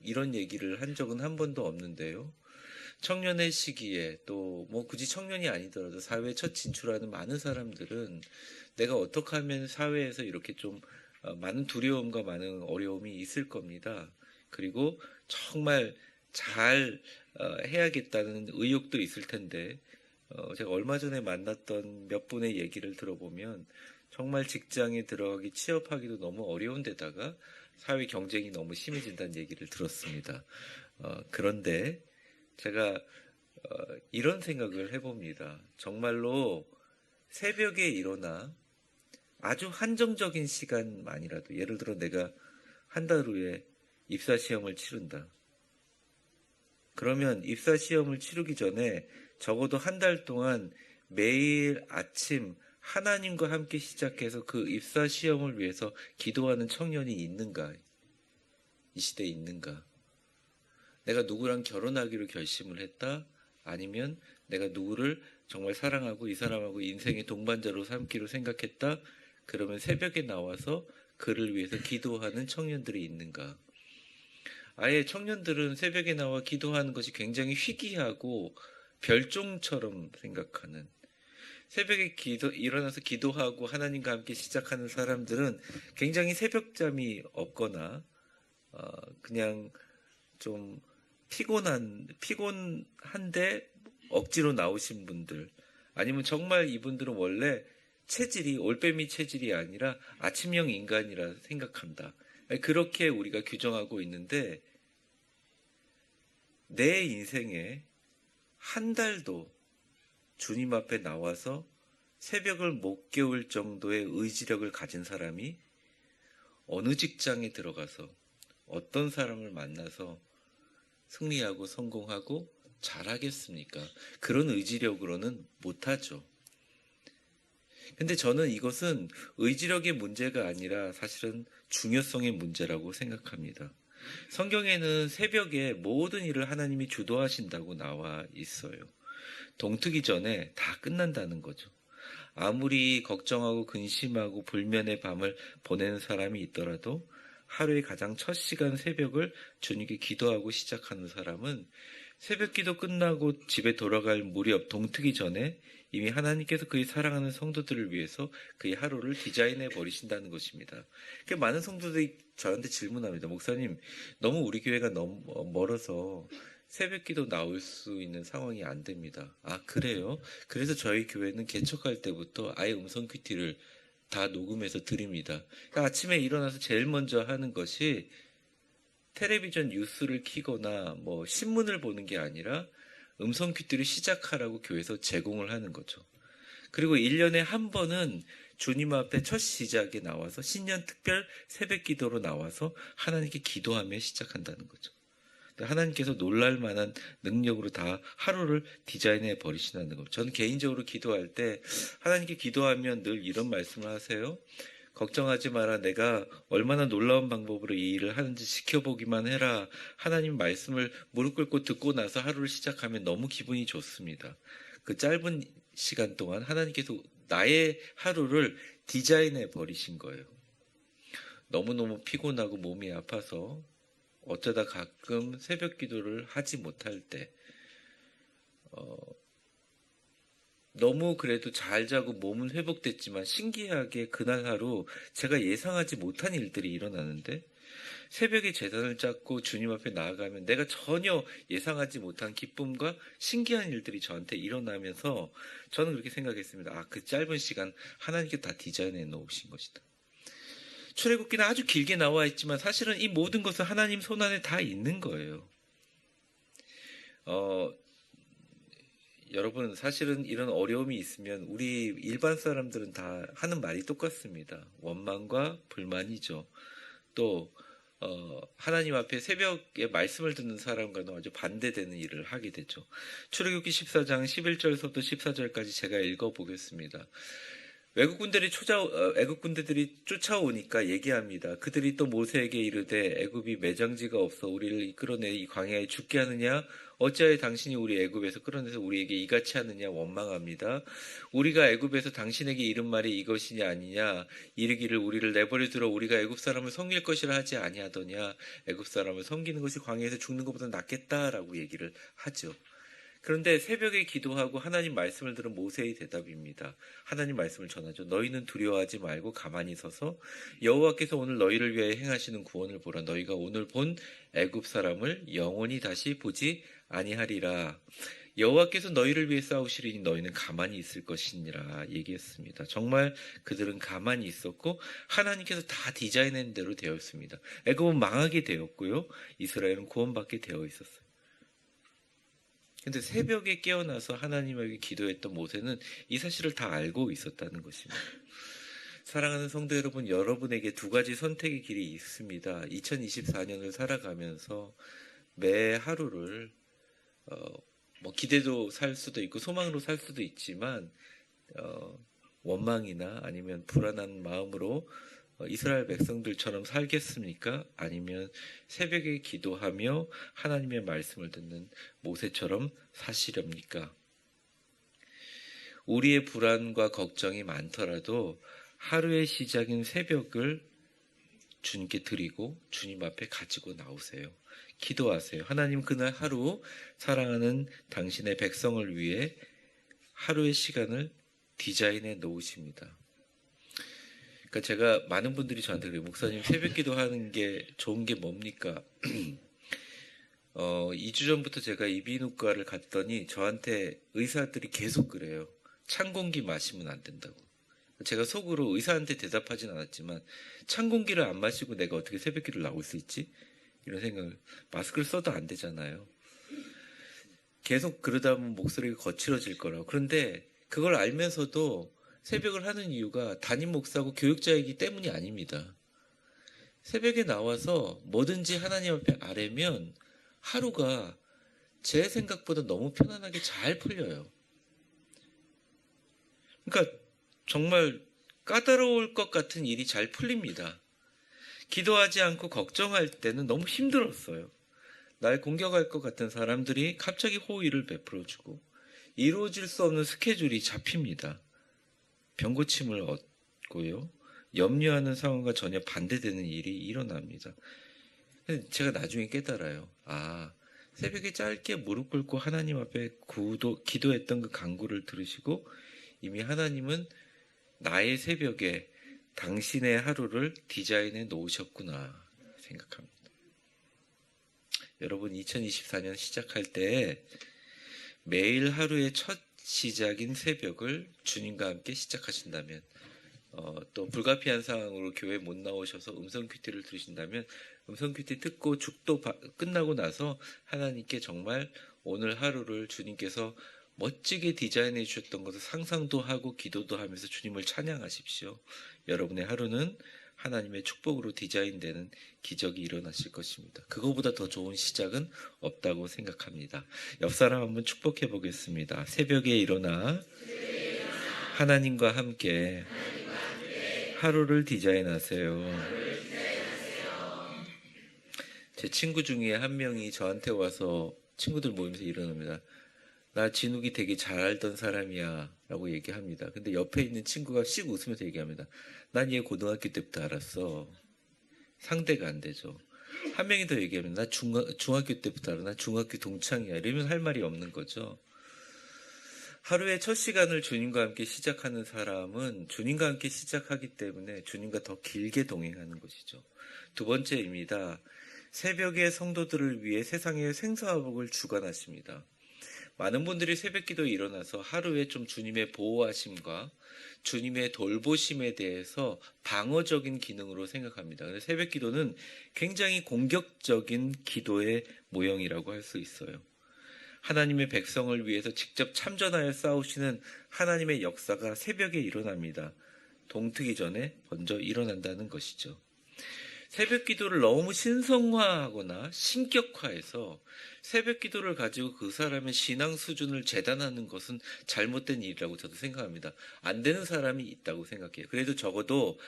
이런 얘기를 한 적은 한 번도 없는데요. 청년의 시기에 또 뭐 굳이 청년이 아니더라도 사회에 첫 진출하는 많은 사람들은 내가 어떻게 하면 사회에서 이렇게 좀 많은 두려움과 많은 어려움이 있을 겁니다. 그리고 정말 잘 해야겠다는 의욕도 있을 텐데 제가 얼마 전에 만났던 몇 분의 얘기를 들어보면 정말 직장에 들어가기 취업하기도 너무 어려운 데다가 사회 경쟁이 너무 심해진다는 얘기를 들었습니다. 그런데 제가 이런 생각을 해봅니다. 정말로 새벽에 일어나 아주 한정적인 시간만이라도 예를 들어 내가 한 달 후에 입사시험을 치른다. 그러면 입사시험을 치르기 전에 적어도 한 달 동안 매일 아침 하나님과 함께 시작해서 그 입사시험을 위해서 기도하는 청년이 있는가? 이 시대에 있는가? 내가 누구랑 결혼하기로 결심을 했다? 아니면 내가 누구를 정말 사랑하고 이 사람하고 인생의 동반자로 삼기로 생각했다? 그러면 새벽에 나와서 그를 위해서 기도하는 청년들이 있는가? 아예 청년들은 새벽에 나와 기도하는 것이 굉장히 희귀하고 별종처럼 생각하는, 새벽에 일어나서 기도하고 하나님과 함께 시작하는 사람들은 굉장히 새벽잠이 없거나 그냥 좀 피곤한데 억지로 나오신 분들, 아니면 정말 이분들은 원래 체질이 올빼미 체질이 아니라 아침형 인간이라 생각한다. 그렇게 우리가 규정하고 있는데 내 인생에 한 달도 주님 앞에 나와서 새벽을 못 깨울 정도의 의지력을 가진 사람이 어느 직장에 들어가서 어떤 사람을 만나서 승리하고 성공하고 잘하겠습니까? 그런 의지력으로는 못하죠. 근데 저는 이것은 의지력의 문제가 아니라 사실은 중요성의 문제라고 생각합니다. 성경에는 새벽에 모든 일을 하나님이 주도하신다고 나와 있어요. 동트기 전에 다 끝난다는 거죠. 아무리 걱정하고 근심하고 불면의 밤을 보내는 사람이 있더라도 하루의 가장 첫 시간 새벽을 주님께 기도하고 시작하는 사람은 새벽 기도 끝나고 집에 돌아갈 무렵 동트기 전에 이미 하나님께서 그의 사랑하는 성도들을 위해서 그의 하루를 디자인해 버리신다는 것입니다. 많은 성도들이 저한테 질문합니다. 목사님, 너무 우리 교회가 너무 멀어서 새벽기도 나올 수 있는 상황이 안 됩니다. 아, 그래요? 그래서 저희 교회는 개척할 때부터 아예 음성 큐티를 다 녹음해서 드립니다. 그러니까 아침에 일어나서 제일 먼저 하는 것이 텔레비전 뉴스를 켜거나 뭐 신문을 보는 게 아니라 음성 큐티를 시작하라고 교회에서 제공을 하는 거죠. 그리고 1년에 한 번은 주님 앞에 첫 시작에 나와서 신년 특별 새벽 기도로 나와서 하나님께 기도하며 시작한다는 거죠. 하나님께서 놀랄 만한 능력으로 다 하루를 디자인해 버리시는 거죠. 저는 개인적으로 기도할 때 하나님께 기도하면 늘 이런 말씀을 하세요. 걱정하지 마라. 내가 얼마나 놀라운 방법으로 이 일을 하는지 지켜보기만 해라. 하나님 말씀을 무릎 꿇고 듣고 나서 하루를 시작하면 너무 기분이 좋습니다. 그 짧은 시간 동안 하나님께서 나의 하루를 디자인해 버리신 거예요. 너무너무 피곤하고 몸이 아파서 어쩌다 가끔 새벽 기도를 하지 못할 때 너무 그래도 잘 자고 몸은 회복됐지만 신기하게 그날 하루 제가 예상하지 못한 일들이 일어나는데 새벽에 제단을 잡고 주님 앞에 나아가면 내가 전혀 예상하지 못한 기쁨과 신기한 일들이 저한테 일어나면서 저는 그렇게 생각했습니다. 아, 그 짧은 시간 하나님께 다 디자인해 놓으신 것이다. 출애굽기는 아주 길게 나와 있지만 사실은 이 모든 것은 하나님 손안에 다 있는 거예요. 여러분, 사실은 이런 어려움이 있으면 우리 일반 사람들은 다 하는 말이 똑같습니다. 원망과 불만이죠. 또 하나님 앞에 새벽에 말씀을 듣는 사람과는 아주 반대되는 일을 하게 되죠. 출애굽기 14장 11절부터 14절까지 제가 읽어보겠습니다. 애국 군대들이 쫓아오니까 얘기합니다. 그들이 또 모세에게 이르되 애굽이 매장지가 없어 우리를 이끌어내 이 광야에 죽게 하느냐? 어찌하여 당신이 우리 애굽에서 끌어내서 우리에게 이같이 하느냐? 원망합니다. 우리가 애굽에서 당신에게 이른 말이 이것이냐 아니냐? 이르기를 우리를 내버려 두러 우리가 애굽 사람을 섬길 것이라 하지 아니하더냐? 애굽 사람을 섬기는 것이 광야에서 죽는 것보다 낫겠다라고 얘기를 하죠. 그런데 새벽에 기도하고 하나님 말씀을 들은 모세의 대답입니다. 하나님 말씀을 전하죠. 너희는 두려워하지 말고 가만히 서서 여호와께서 오늘 너희를 위하여 행하시는 구원을 보라. 너희가 오늘 본 애굽 사람을 영원히 다시 보지 아니하리라. 여호와께서 너희를 위해 싸우시리니 너희는 가만히 있을 것이니라 얘기했습니다. 정말 그들은 가만히 있었고 하나님께서 다 디자인한 대로 되었습니다. 애굽은 망하게 되었고요. 이스라엘은 구원받게 되어 있었어요. 근데 새벽에 깨어나서 하나님에게 기도했던 모세는 이 사실을 다 알고 있었다는 것입니다. 사랑하는 성도 여러분, 여러분에게 두 가지 선택의 길이 있습니다. 2024년을 살아가면서 매 하루를 기대도 살 수도 있고 소망으로 살 수도 있지만 원망이나 아니면 불안한 마음으로 이스라엘 백성들처럼 살겠습니까? 아니면 새벽에 기도하며 하나님의 말씀을 듣는 모세처럼 사시렵니까? 우리의 불안과 걱정이 많더라도 하루의 시작인 새벽을 주님께 드리고 주님 앞에 가지고 나오세요. 기도하세요. 하나님, 그날 하루 사랑하는 당신의 백성을 위해 하루의 시간을 디자인해 놓으십니다. 그러니까 제가 많은 분들이 저한테 그래요. 목사님, 새벽 기도하는 게 좋은 게 뭡니까? 2주 전부터 제가 이비인후과를 갔더니 저한테 의사들이 계속 그래요. 찬 공기 마시면 안 된다고. 제가 속으로 의사한테 대답하진 않았지만 찬 공기를 안 마시고 내가 어떻게 새벽 기도를 나올 수 있지? 이런 생각을. 마스크를 써도 안 되잖아요. 계속 그러다 보면 목소리가 거칠어질 거라고. 그런데 그걸 알면서도 새벽을 하는 이유가 담임 목사고 교육자이기 때문이 아닙니다. 새벽에 나와서 뭐든지 하나님 앞에 아뢰면 하루가 제 생각보다 너무 편안하게 잘 풀려요. 그러니까 정말 까다로울 것 같은 일이 잘 풀립니다. 기도하지 않고 걱정할 때는 너무 힘들었어요. 날 공격할 것 같은 사람들이 갑자기 호의를 베풀어주고 이루어질 수 없는 스케줄이 잡힙니다. 병고침을 얻고요. 염려하는 상황과 전혀 반대되는 일이 일어납니다. 제가 나중에 깨달아요. 아, 새벽에 짧게 무릎 꿇고 하나님 앞에 기도했던 그 간구를 들으시고 이미 하나님은 나의 새벽에 당신의 하루를 디자인해 놓으셨구나 생각합니다. 여러분 2024년 시작할 때 매일 하루의 첫 시작인 새벽을 주님과 함께 시작하신다면, 또 불가피한 상황으로 교회 못 나오셔서 음성 큐티를 들으신다면 음성 큐티 듣고 죽도 끝나고 나서 하나님께 정말 오늘 하루를 주님께서 멋지게 디자인해 주셨던 것을 상상도 하고 기도도 하면서 주님을 찬양하십시오. 여러분의 하루는 하나님의 축복으로 디자인되는 기적이 일어나실 것입니다. 그거보다 더 좋은 시작은 없다고 생각합니다. 옆 사람 한번 축복해 보겠습니다. 새벽에 일어나 하나님과 함께 하루를 디자인하세요. 제 친구 중에 한 명이 저한테 와서 친구들 모이면서 이러는겁니다. 나 진욱이 되게 잘 알던 사람이야 라고 얘기합니다. 근데 옆에 있는 친구가 씩 웃으면서 얘기합니다. 난 얘 고등학교 때부터 알았어. 상대가 안 되죠. 한 명이 더 얘기합니다. 나 중학교 때부터 알아. 나 중학교 동창이야. 이러면 할 말이 없는 거죠. 하루의 첫 시간을 주님과 함께 시작하는 사람은 주님과 함께 시작하기 때문에 주님과 더 길게 동행하는 것이죠. 두 번째입니다. 새벽의 성도들을 위해 세상의 생사화복을 주관하십니다. 많은 분들이 새벽기도에 일어나서 하루에 좀 주님의 보호하심과 주님의 돌보심에 대해서 방어적인 기능으로 생각합니다. 근데 새벽기도는 굉장히 공격적인 기도의 모형이라고 할 수 있어요. 하나님의 백성을 위해서 직접 참전하여 싸우시는 하나님의 역사가 새벽에 일어납니다. 동트기 전에 먼저 일어난다는 것이죠. 새벽 기도를 너무 신성화하거나 신격화해서 새벽 기도를 가지고 그 사람의 신앙 수준을 재단하는 것은 잘못된 일이라고 저도 생각합니다. 안 되는 사람이 있다고 생각해요. 그래도 적어도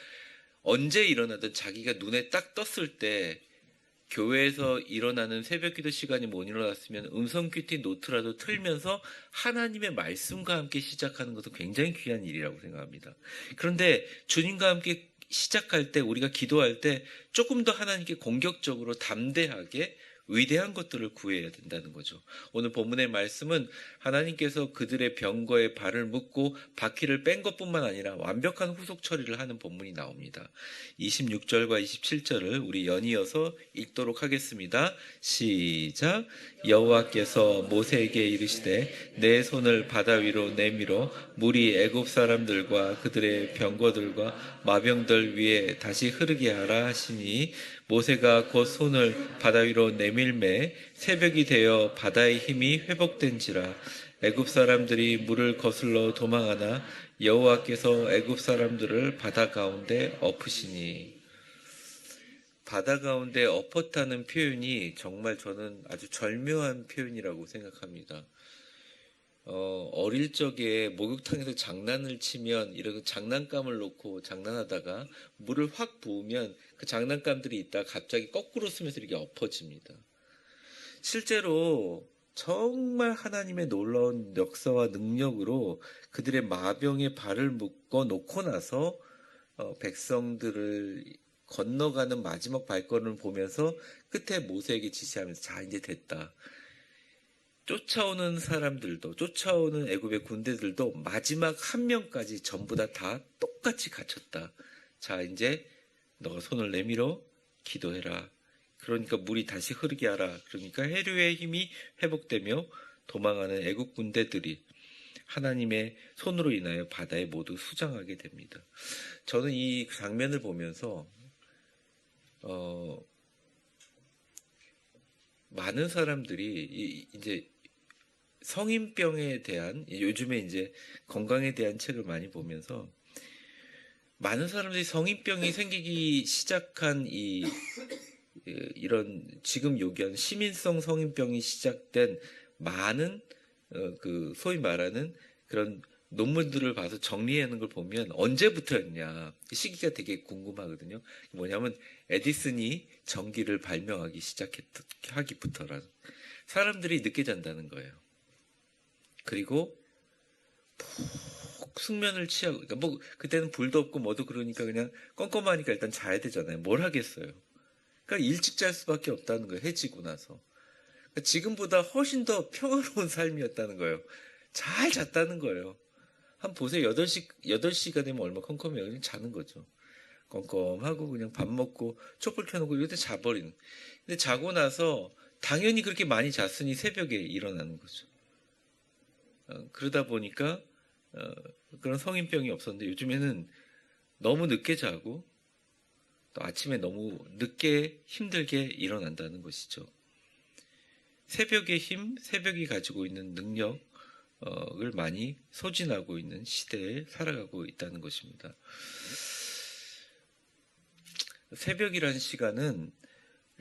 언제 일어나든 자기가 눈에 딱 떴을 때 교회에서 일어나는 새벽 기도 시간이 못 일어났으면 음성 큐티 노트라도 틀면서 하나님의 말씀과 함께 시작하는 것은 굉장히 귀한 일이라고 생각합니다. 그런데 주님과 함께 시작할 때 우리가 기도할 때 조금 더 하나님께 공격적으로 담대하게 위대한 것들을 구해야 된다는 거죠. 오늘 본문의 말씀은 하나님께서 그들의 병거에 발을 묶고 바퀴를 뺀 것뿐만 아니라 완벽한 후속 처리를 하는 본문이 나옵니다. 26절과 27절을 우리 연이어서 읽도록 하겠습니다. 시작. 여호와께서 모세에게 이르시되 내 손을 바다 위로 내밀어 물이 애굽 사람들과 그들의 병거들과 마병들 위에 다시 흐르게 하라 하시니 모세가 곧 손을 바다 위로 내밀매 새벽이 되어 바다의 힘이 회복된지라. 애굽 사람들이 물을 거슬러 도망하나 여호와께서 애굽 사람들을 바다 가운데 엎으시니. 바다 가운데 엎었다는 표현이 정말 저는 아주 절묘한 표현이라고 생각합니다. 어릴 적에 목욕탕에서 장난을 치면 이런 장난감을 놓고 장난하다가 물을 확 부으면 그 장난감들이 있다가 갑자기 거꾸로 쓰면서 이렇게 엎어집니다. 실제로 정말 하나님의 놀라운 역사와 능력으로 그들의 마병에 발을 묶어 놓고 나서 백성들을 건너가는 마지막 발걸음을 보면서 끝에 모세에게 지시하면서 자 이제 됐다. 쫓아오는 사람들도 쫓아오는 애굽의 군대들도 마지막 한 명까지 전부 다 똑같이 갇혔다. 자 이제 너가 손을 내밀어 기도해라. 그러니까 물이 다시 흐르게 하라. 그러니까 해류의 힘이 회복되며 도망하는 애국 군대들이 하나님의 손으로 인하여 바다에 모두 수장하게 됩니다. 저는 이 장면을 보면서 많은 사람들이 이제 성인병에 대한 요즘에 이제 건강에 대한 책을 많이 보면서 많은 사람들이 성인병이 생기기 시작한 이런 지금 요기한 시민성 성인병이 시작된 많은 그 소위 말하는 그런 논문들을 봐서 정리하는 걸 보면 언제부터였냐 시기가 되게 궁금하거든요. 뭐냐면 에디슨이 전기를 발명하기 시작하기부터라는 사람들이 늦게 잔다는 거예요. 그리고 푹 숙면을 취하고 그러니까 뭐 그때는 불도 없고 뭐도 그러니까 그냥 껌껌하니까 일단 자야 되잖아요. 뭘 하겠어요. 그러니까 일찍 잘 수밖에 없다는 거예요. 해지고 나서. 그러니까 지금보다 훨씬 더 평화로운 삶이었다는 거예요. 잘 잤다는 거예요. 한번 보세요. 8시가 되면 얼마 컴컴해요. 그냥 자는 거죠. 껌껌하고 그냥 밥 먹고 촛불 켜놓고 이럴 때 자버리는. 근데 자고 나서 당연히 그렇게 많이 잤으니 새벽에 일어나는 거죠. 그러다 보니까 그런 성인병이 없었는데 요즘에는 너무 늦게 자고 또 아침에 너무 늦게 힘들게 일어난다는 것이죠. 새벽의 힘, 새벽이 가지고 있는 능력을 많이 소진하고 있는 시대에 살아가고 있다는 것입니다. 새벽이라는 시간은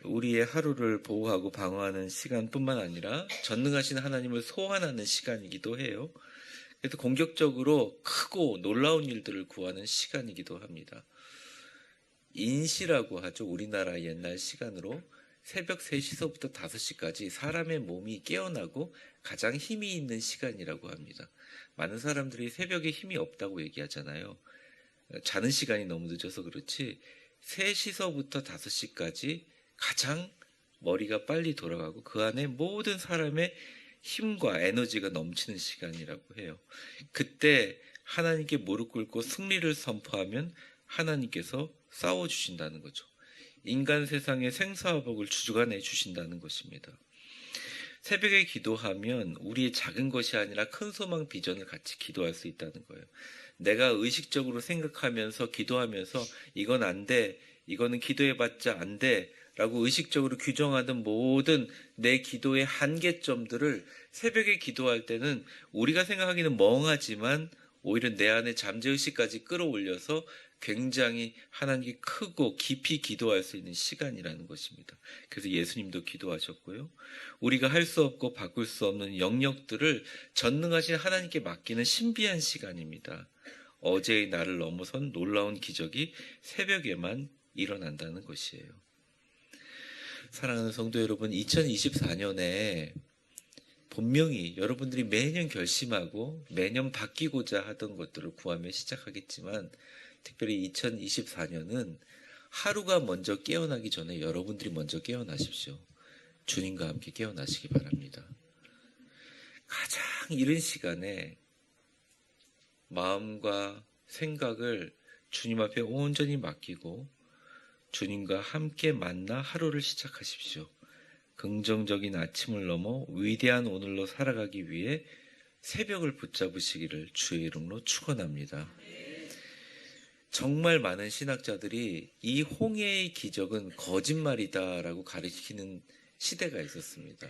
우리의 하루를 보호하고 방어하는 시간뿐만 아니라 전능하신 하나님을 소환하는 시간이기도 해요. 그래서 공격적으로 크고 놀라운 일들을 구하는 시간이기도 합니다. 인시라고 하죠. 우리나라 옛날 시간으로 새벽 3시서부터 5시까지 사람의 몸이 깨어나고 가장 힘이 있는 시간이라고 합니다. 많은 사람들이 새벽에 힘이 없다고 얘기하잖아요. 자는 시간이 너무 늦어서 그렇지 3시서부터 5시까지 가장 머리가 빨리 돌아가고 그 안에 모든 사람의 힘과 에너지가 넘치는 시간이라고 해요. 그때 하나님께 무릎 꿇고 승리를 선포하면 하나님께서 싸워주신다는 거죠. 인간 세상의 생사화복을 주관해 주신다는 것입니다. 새벽에 기도하면 우리의 작은 것이 아니라 큰 소망 비전을 같이 기도할 수 있다는 거예요. 내가 의식적으로 생각하면서 기도하면서 이건 안 돼, 이거는 기도해봤자 안 돼 라고 의식적으로 규정하는 모든 내 기도의 한계점들을 새벽에 기도할 때는 우리가 생각하기는 멍하지만 오히려 내 안에 잠재의식까지 끌어올려서 굉장히 하나님께 크고 깊이 기도할 수 있는 시간이라는 것입니다. 그래서 예수님도 기도하셨고요. 우리가 할 수 없고 바꿀 수 없는 영역들을 전능하신 하나님께 맡기는 신비한 시간입니다. 어제의 나를 넘어선 놀라운 기적이 새벽에만 일어난다는 것이에요. 사랑하는 성도 여러분, 2024년에 분명히 여러분들이 매년 결심하고 매년 바뀌고자 하던 것들을 구하며 시작하겠지만 특별히 2024년은 하루가 먼저 깨어나기 전에 여러분들이 먼저 깨어나십시오. 주님과 함께 깨어나시기 바랍니다. 가장 이른 시간에 마음과 생각을 주님 앞에 온전히 맡기고 주님과 함께 만나 하루를 시작하십시오. 긍정적인 아침을 넘어 위대한 오늘로 살아가기 위해 새벽을 붙잡으시기를 주의 이름으로 축원합니다. 정말 많은 신학자들이 이 홍해의 기적은 거짓말이다라고 가르치는 시대가 있었습니다.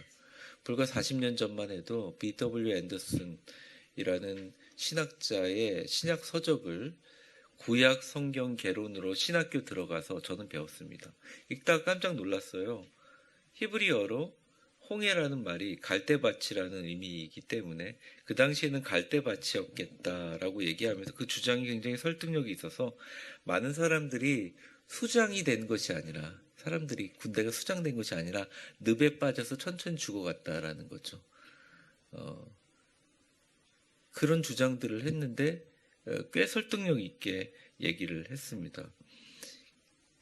불과 40년 전만 해도 B.W. 앤더슨이라는 신학자의 신약 서적을 구약 성경 개론으로 신학교 들어가서 저는 배웠습니다. 읽다가 깜짝 놀랐어요. 히브리어로 홍해라는 말이 갈대밭이라는 의미이기 때문에 그 당시에는 갈대밭이었겠다라고 얘기하면서 그 주장이 굉장히 설득력이 있어서 많은 사람들이 수장이 된 것이 아니라 사람들이 군대가 수장된 것이 아니라 늪에 빠져서 천천히 죽어갔다라는 거죠. 그런 주장들을 했는데 꽤 설득력 있게 얘기를 했습니다.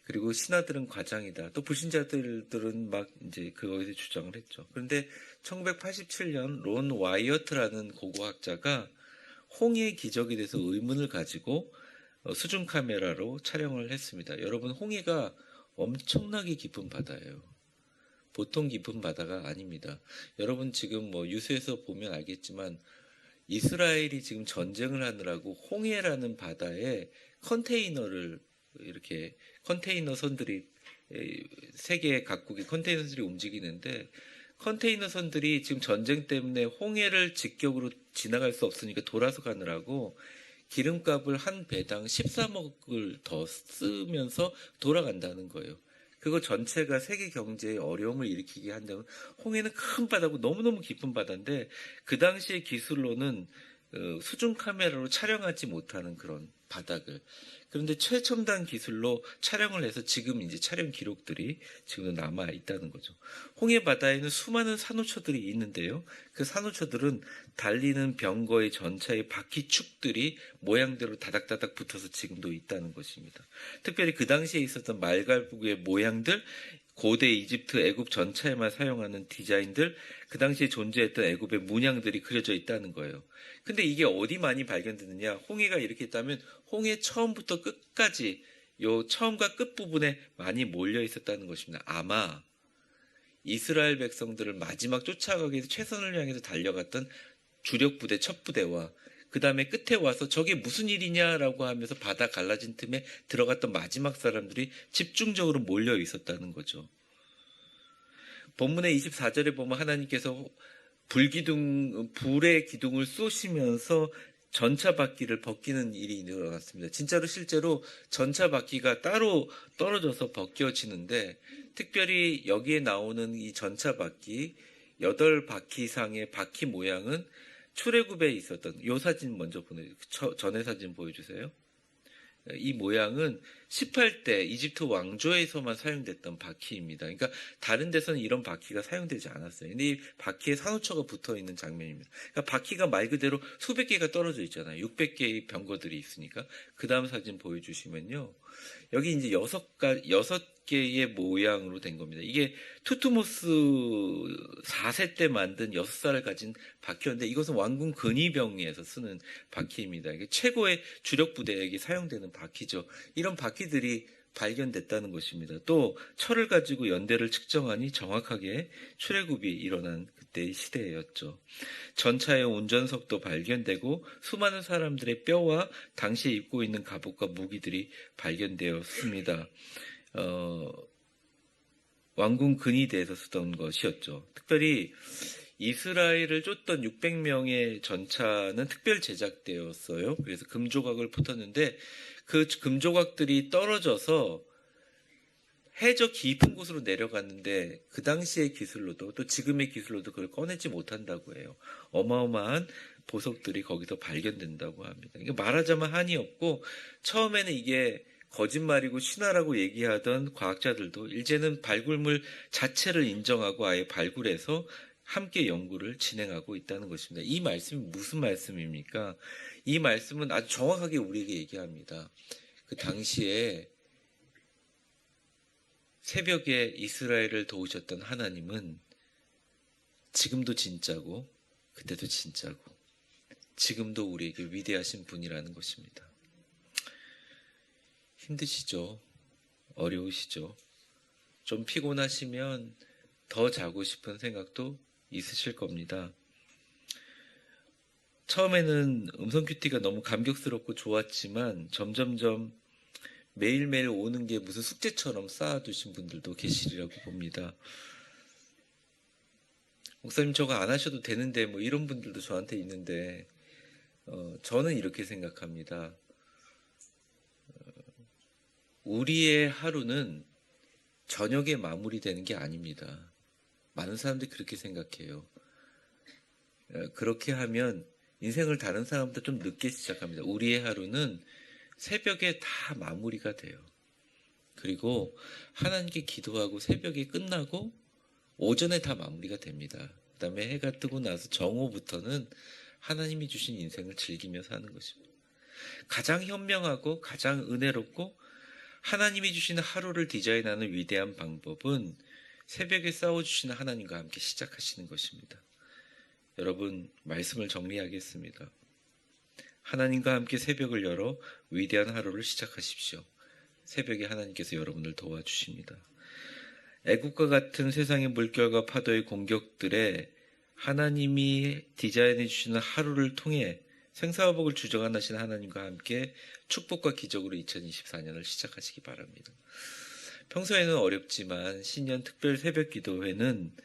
그리고 신하들은 과장이다. 또 불신자들은 막 이제 그거에 대해 주장을 했죠. 그런데 1987년 론 와이어트라는 고고학자가 홍해의 기적에 대해서 의문을 가지고 수중 카메라로 촬영을 했습니다. 여러분, 홍해가 엄청나게 깊은 바다예요. 보통 깊은 바다가 아닙니다. 여러분 지금 뭐 뉴스에서 보면 알겠지만 이스라엘이 지금 전쟁을 하느라고 홍해라는 바다에 컨테이너를 이렇게 컨테이너 선들이 세계 각국의 컨테이너 선들이 움직이는데 컨테이너 선들이 지금 전쟁 때문에 홍해를 직격으로 지나갈 수 없으니까 돌아서 가느라고 기름값을 한 배당 13억을 더 쓰면서 돌아간다는 거예요. 그거 전체가 세계 경제에 어려움을 일으키게 한다면 홍해는 큰 바다고 너무너무 깊은 바다인데 그 당시의 기술로는 수중 카메라로 촬영하지 못하는 그런 바닥을 그런데 최첨단 기술로 촬영을 해서 지금 이제 촬영 기록들이 지금도 남아 있다는 거죠. 홍해 바다에는 수많은 산호초들이 있는데요. 그 산호초들은 달리는 병거의 전차의 바퀴축들이 모양대로 다닥다닥 붙어서 지금도 있다는 것입니다. 특별히 그 당시에 있었던 말갈부의 모양들, 고대 이집트, 애굽 전차에만 사용하는 디자인들, 그 당시에 존재했던 애굽의 문양들이 그려져 있다는 거예요. 근데 이게 어디 많이 발견되느냐? 홍해가 이렇게 있다면 홍해 처음부터 끝까지 요 처음과 끝 부분에 많이 몰려 있었다는 것입니다. 아마 이스라엘 백성들을 마지막 쫓아가기 위해서 최선을 향해서 달려갔던 주력 부대 첫 부대와 그 다음에 끝에 와서 저게 무슨 일이냐라고 하면서 바다 갈라진 틈에 들어갔던 마지막 사람들이 집중적으로 몰려 있었다는 거죠. 본문의 24절에 보면 하나님께서 불의 기둥을 쏘시면서 전차 바퀴를 벗기는 일이 일어났습니다. 진짜로 실제로 전차 바퀴가 따로 떨어져서 벗겨지는데, 특별히 여기에 나오는 이 전차 바퀴 8바퀴상의 바퀴 모양은 출애굽에 있었던, 요 사진 먼저 전에 사진 보여주세요. 이 모양은 18대 이집트 왕조에서만 사용됐던 바퀴입니다. 그러니까 다른 데서는 이런 바퀴가 사용되지 않았어요. 근데 이 바퀴에 산호초가 붙어 있는 장면입니다. 그러니까 바퀴가 말 그대로 수백 개가 떨어져 있잖아요. 600개의 병거들이 있으니까. 그 다음 사진 보여주시면요. 여기 이제 6개의 모양으로 된 겁니다. 이게 투트모스 4세 때 만든 6살을 가진 바퀴였는데, 이것은 왕궁 근위병에서 쓰는 바퀴입니다. 이게 최고의 주력 부대에게 사용되는 바퀴죠. 이런 바퀴들이 발견됐다는 것입니다. 또 철을 가지고 연대를 측정하니 정확하게 출애굽이 일어난 그때의 시대였죠. 전차의 운전석도 발견되고 수많은 사람들의 뼈와 당시에 입고 있는 갑옷과 무기들이 발견되었습니다. 왕궁 근위대에서 쓰던 것이었죠. 특별히 이스라엘을 쫓던 600명의 전차는 특별 제작되었어요. 그래서 금조각을 붙었는데 그 금조각들이 떨어져서 해저 깊은 곳으로 내려갔는데, 그 당시의 기술로도 또 지금의 기술로도 그걸 꺼내지 못한다고 해요. 어마어마한 보석들이 거기서 발견된다고 합니다. 그러니까 말하자면 한이 없고, 처음에는 이게 거짓말이고 신화라고 얘기하던 과학자들도 이제는 발굴물 자체를 인정하고 아예 발굴해서 함께 연구를 진행하고 있다는 것입니다. 이 말씀이 무슨 말씀입니까? 이 말씀은 아주 정확하게 우리에게 얘기합니다. 그 당시에 새벽에 이스라엘을 도우셨던 하나님은 지금도 진짜고 그때도 진짜고 지금도 우리에게 위대하신 분이라는 것입니다. 힘드시죠? 어려우시죠? 좀 피곤하시면 더 자고 싶은 생각도 있으실 겁니다. 처음에는 음성 큐티가 너무 감격스럽고 좋았지만 점점점 매일매일 오는 게 무슨 숙제처럼 쌓아두신 분들도 계시리라고 봅니다. 목사님 저거 안 하셔도 되는데 뭐 이런 분들도 저한테 있는데 저는 이렇게 생각합니다. 우리의 하루는 저녁에 마무리되는 게 아닙니다. 많은 사람들이 그렇게 생각해요. 그렇게 하면 인생을 다른 사람보다 좀 늦게 시작합니다. 우리의 하루는 새벽에 다 마무리가 돼요. 그리고 하나님께 기도하고 새벽에 끝나고 오전에 다 마무리가 됩니다. 그 다음에 해가 뜨고 나서 정오부터는 하나님이 주신 인생을 즐기며 사는 것입니다. 가장 현명하고 가장 은혜롭고 하나님이 주시는 하루를 디자인하는 위대한 방법은 새벽에 싸워주시는 하나님과 함께 시작하시는 것입니다. 여러분, 말씀을 정리하겠습니다. 하나님과 함께 새벽을 열어 위대한 하루를 시작하십시오. 새벽에 하나님께서 여러분을 도와주십니다. 애국과 같은 세상의 물결과 파도의 공격들에 하나님이 디자인해 주시는 하루를 통해 생사화복을 주장하시는 하나님과 함께 축복과 기적으로 2024년을 시작하시기 바랍니다. 평소에는 어렵지만 신년 특별 새벽 기도회는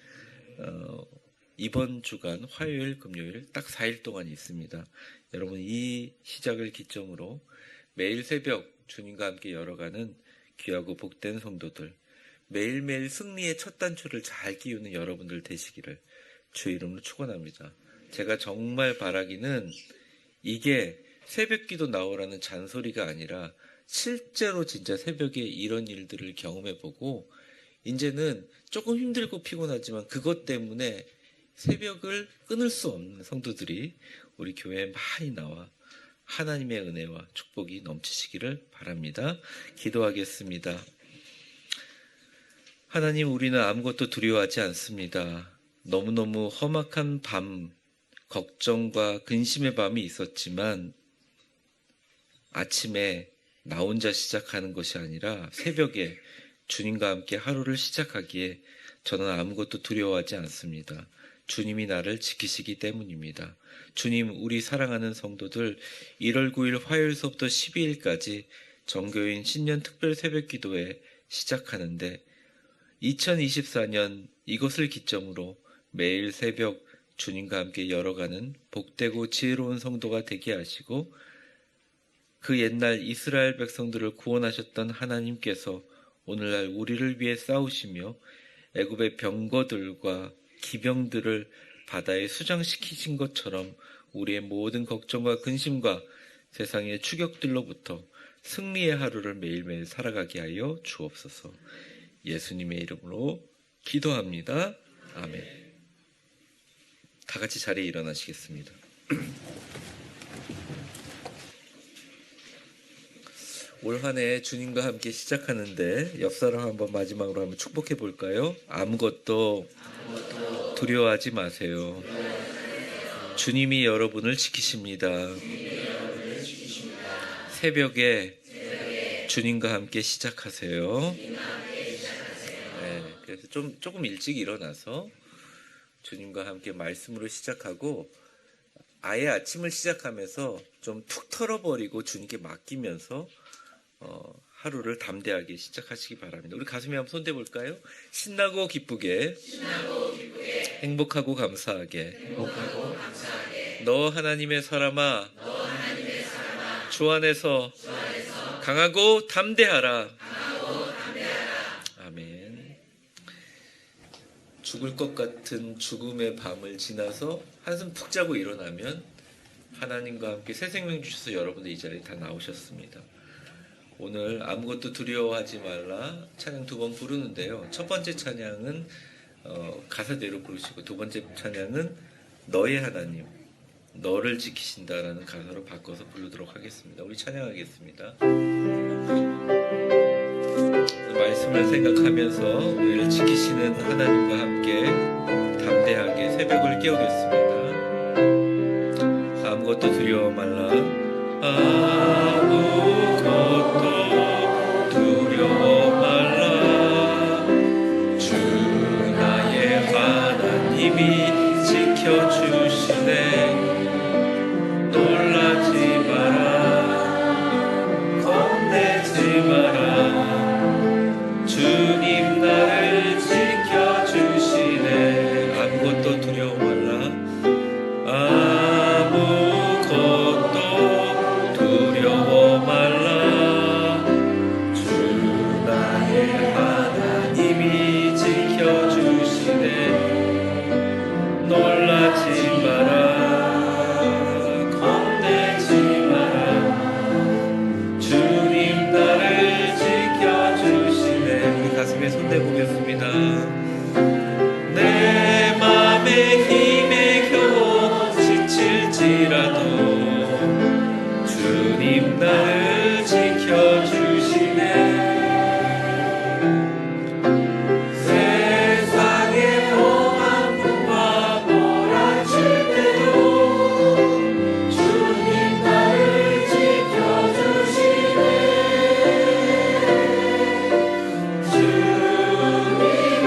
이번 주간 화요일, 금요일 딱 4일 동안 있습니다. 여러분 이 시작을 기점으로 매일 새벽 주님과 함께 열어가는 귀하고 복된 성도들, 매일매일 승리의 첫 단추를 잘 끼우는 여러분들 되시기를 주 이름으로 축원합니다. 제가 정말 바라기는 이게 새벽기도 나오라는 잔소리가 아니라 실제로 진짜 새벽에 이런 일들을 경험해보고 이제는 조금 힘들고 피곤하지만 그것 때문에 새벽을 끊을 수 없는 성도들이 우리 교회에 많이 나와 하나님의 은혜와 축복이 넘치시기를 바랍니다. 기도하겠습니다. 하나님, 우리는 아무것도 두려워하지 않습니다. 너무너무 험악한 밤, 걱정과 근심의 밤이 있었지만 아침에 나 혼자 시작하는 것이 아니라 새벽에 주님과 함께 하루를 시작하기에 저는 아무것도 두려워하지 않습니다. 주님이 나를 지키시기 때문입니다. 주님, 우리 사랑하는 성도들 1월 9일 화요일서부터 12일까지 정교인 신년 특별 새벽 기도회 시작하는데 2024년 이것을 기점으로 매일 새벽 주님과 함께 열어가는 복되고 지혜로운 성도가 되게 하시고 그 옛날 이스라엘 백성들을 구원하셨던 하나님께서 오늘날 우리를 위해 싸우시며 애굽의 병거들과 기병들을 바다에 수장시키신 것처럼 우리의 모든 걱정과 근심과 세상의 추격들로부터 승리의 하루를 매일매일 살아가게 하여 주옵소서. 예수님의 이름으로 기도합니다. 아멘. 다 같이 자리에 일어나시겠습니다. 올 한 해 주님과 함께 시작하는데 옆사람 한번 마지막으로 한번 축복해 볼까요? 아무것도 두려워하지 마세요. 주님이 여러분을 지키십니다. 새벽에 주님과 함께 시작하세요. 네, 그래서 조금 일찍 일어나서 주님과 함께 말씀으로 시작하고 아예 아침을 시작하면서 좀 툭 털어버리고 주님께 맡기면서 하루를 담대하게 시작하시기 바랍니다. 우리 가슴에 한번 손대 볼까요? 신나고 기쁘게, 행복하고 감사하게. 너 하나님의 사람아, 주 안에서 강하고 담대하라. 아멘. 죽을 것 같은 죽음의 밤을 지나서 한숨 푹 자고 일어나면 하나님과 함께 새 생명 주셔서 여러분들 이 자리에 다 나오셨습니다. 오늘 아무것도 두려워하지 말라 찬양 2번 부르는데요. 첫 번째 찬양은 가사대로 부르시고 두 번째 찬양은 너의 하나님, 너를 지키신다라는 가사로 바꿔서 부르도록 하겠습니다. 우리 찬양하겠습니다. 말씀을 생각하면서 우리를 지키시는 하나님과 함께 담대하게 새벽을 깨우겠습니다. 아무것도 두려워 말라. 아무것도 두려워 말라. 주 나의 하나님이 지켜주시네. 놀라지 마라. 겁내지 마라. 주님 나를 지켜주시네. 아무것도 두려워 말라. 아무것도 두려워 말라. 주 나의 하나님이 지켜주시네. 놀라지 마라. 겁내지 마라. 주님 나를 지켜주시네. 우리 가슴에 손대보겠습니다. 내 맘의 힘에 겨워 지칠지라도 주님 나를 지켜주시네. 세상의 험한 풍과 몰아칠 때도 주님 나를 지켜주시네. 주님은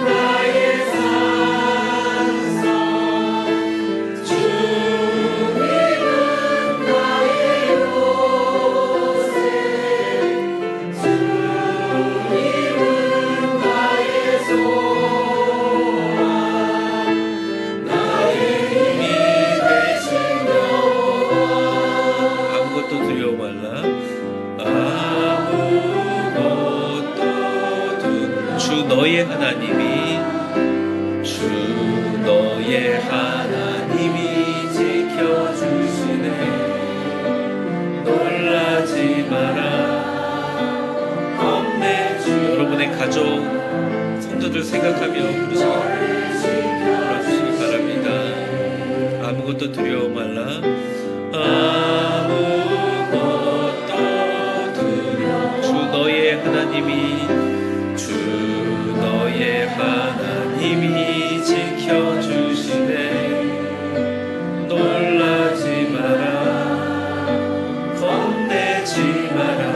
나의 산성, 주님은 나의 요새, 주님은 나의 소망, 나의 힘이 되신 여호와. 아무것도 두려워 말라. 아무것도 주 너의 하나님이 지켜주시네. 놀라지 마라. 겁내지. 여러분의 가족 성도들 생각하며 불러주시기 바랍니다. 아무것도 두려워 말라. 아무것도 두려워. 주 너의 하나님이 지켜주시네. 놀라지 마라. 겁내지 마라.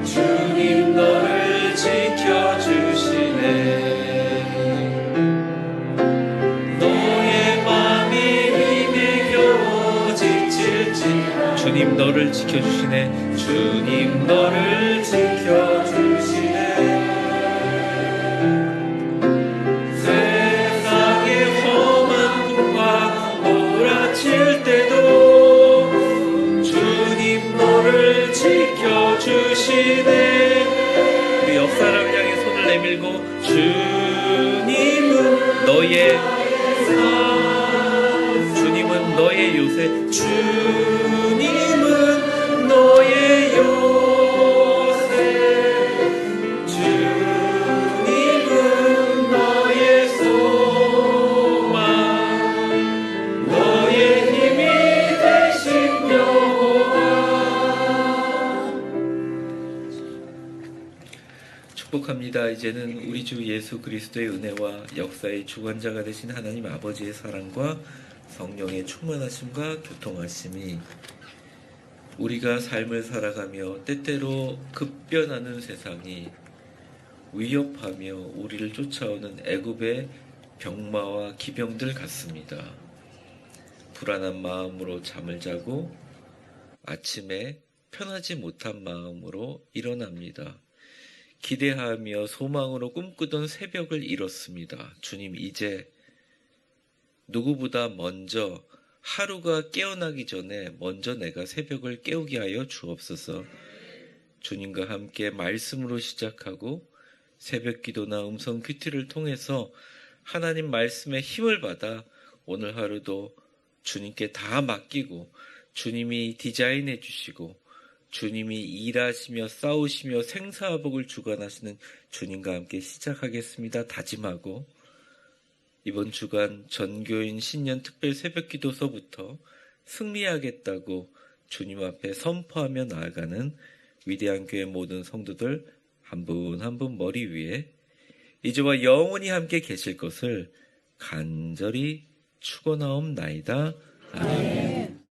주님 너를 지켜주시네. 주님 너를 지켜주시네. 주님 너를 지켜주시네. 세상의 험한 풍파 몰아칠 때도 주님 너를 지켜주시네. 우리 옆 사람을 향해 손을 내밀고 주님은 너의 주님은 너의 요새, 주님은 너의 요새, 주님은 너의 소망, 너의 힘이 되신 여호와. 축복합니다. 이제는 우리 주 예수 그리스도의 은혜와 역사의 주관자가 되신 하나님 아버지의 사랑과 성령의 충만하심과 교통하심이 우리가 삶을 살아가며 때때로 급변하는 세상이 위협하며 우리를 쫓아오는 애굽의 병마와 기병들 같습니다. 불안한 마음으로 잠을 자고 아침에 편하지 못한 마음으로 일어납니다. 기대하며 소망으로 꿈꾸던 새벽을 잃었습니다. 주님, 이제 누구보다 먼저 하루가 깨어나기 전에 먼저 내가 새벽을 깨우게 하여 주옵소서. 주님과 함께 말씀으로 시작하고 새벽 기도나 음성 큐티를 통해서 하나님 말씀의 힘을 받아 오늘 하루도 주님께 다 맡기고 주님이 디자인해 주시고 주님이 일하시며 싸우시며 생사화복을 주관하시는 주님과 함께 시작하겠습니다. 다짐하고 이번 주간 전교인 신년 특별 새벽 기도서부터 승리하겠다고 주님 앞에 선포하며 나아가는 위대한 교회 모든 성도들 한 분 한 분 머리 위에 이제와 영원히 함께 계실 것을 간절히 축원하옵나이다. 아멘.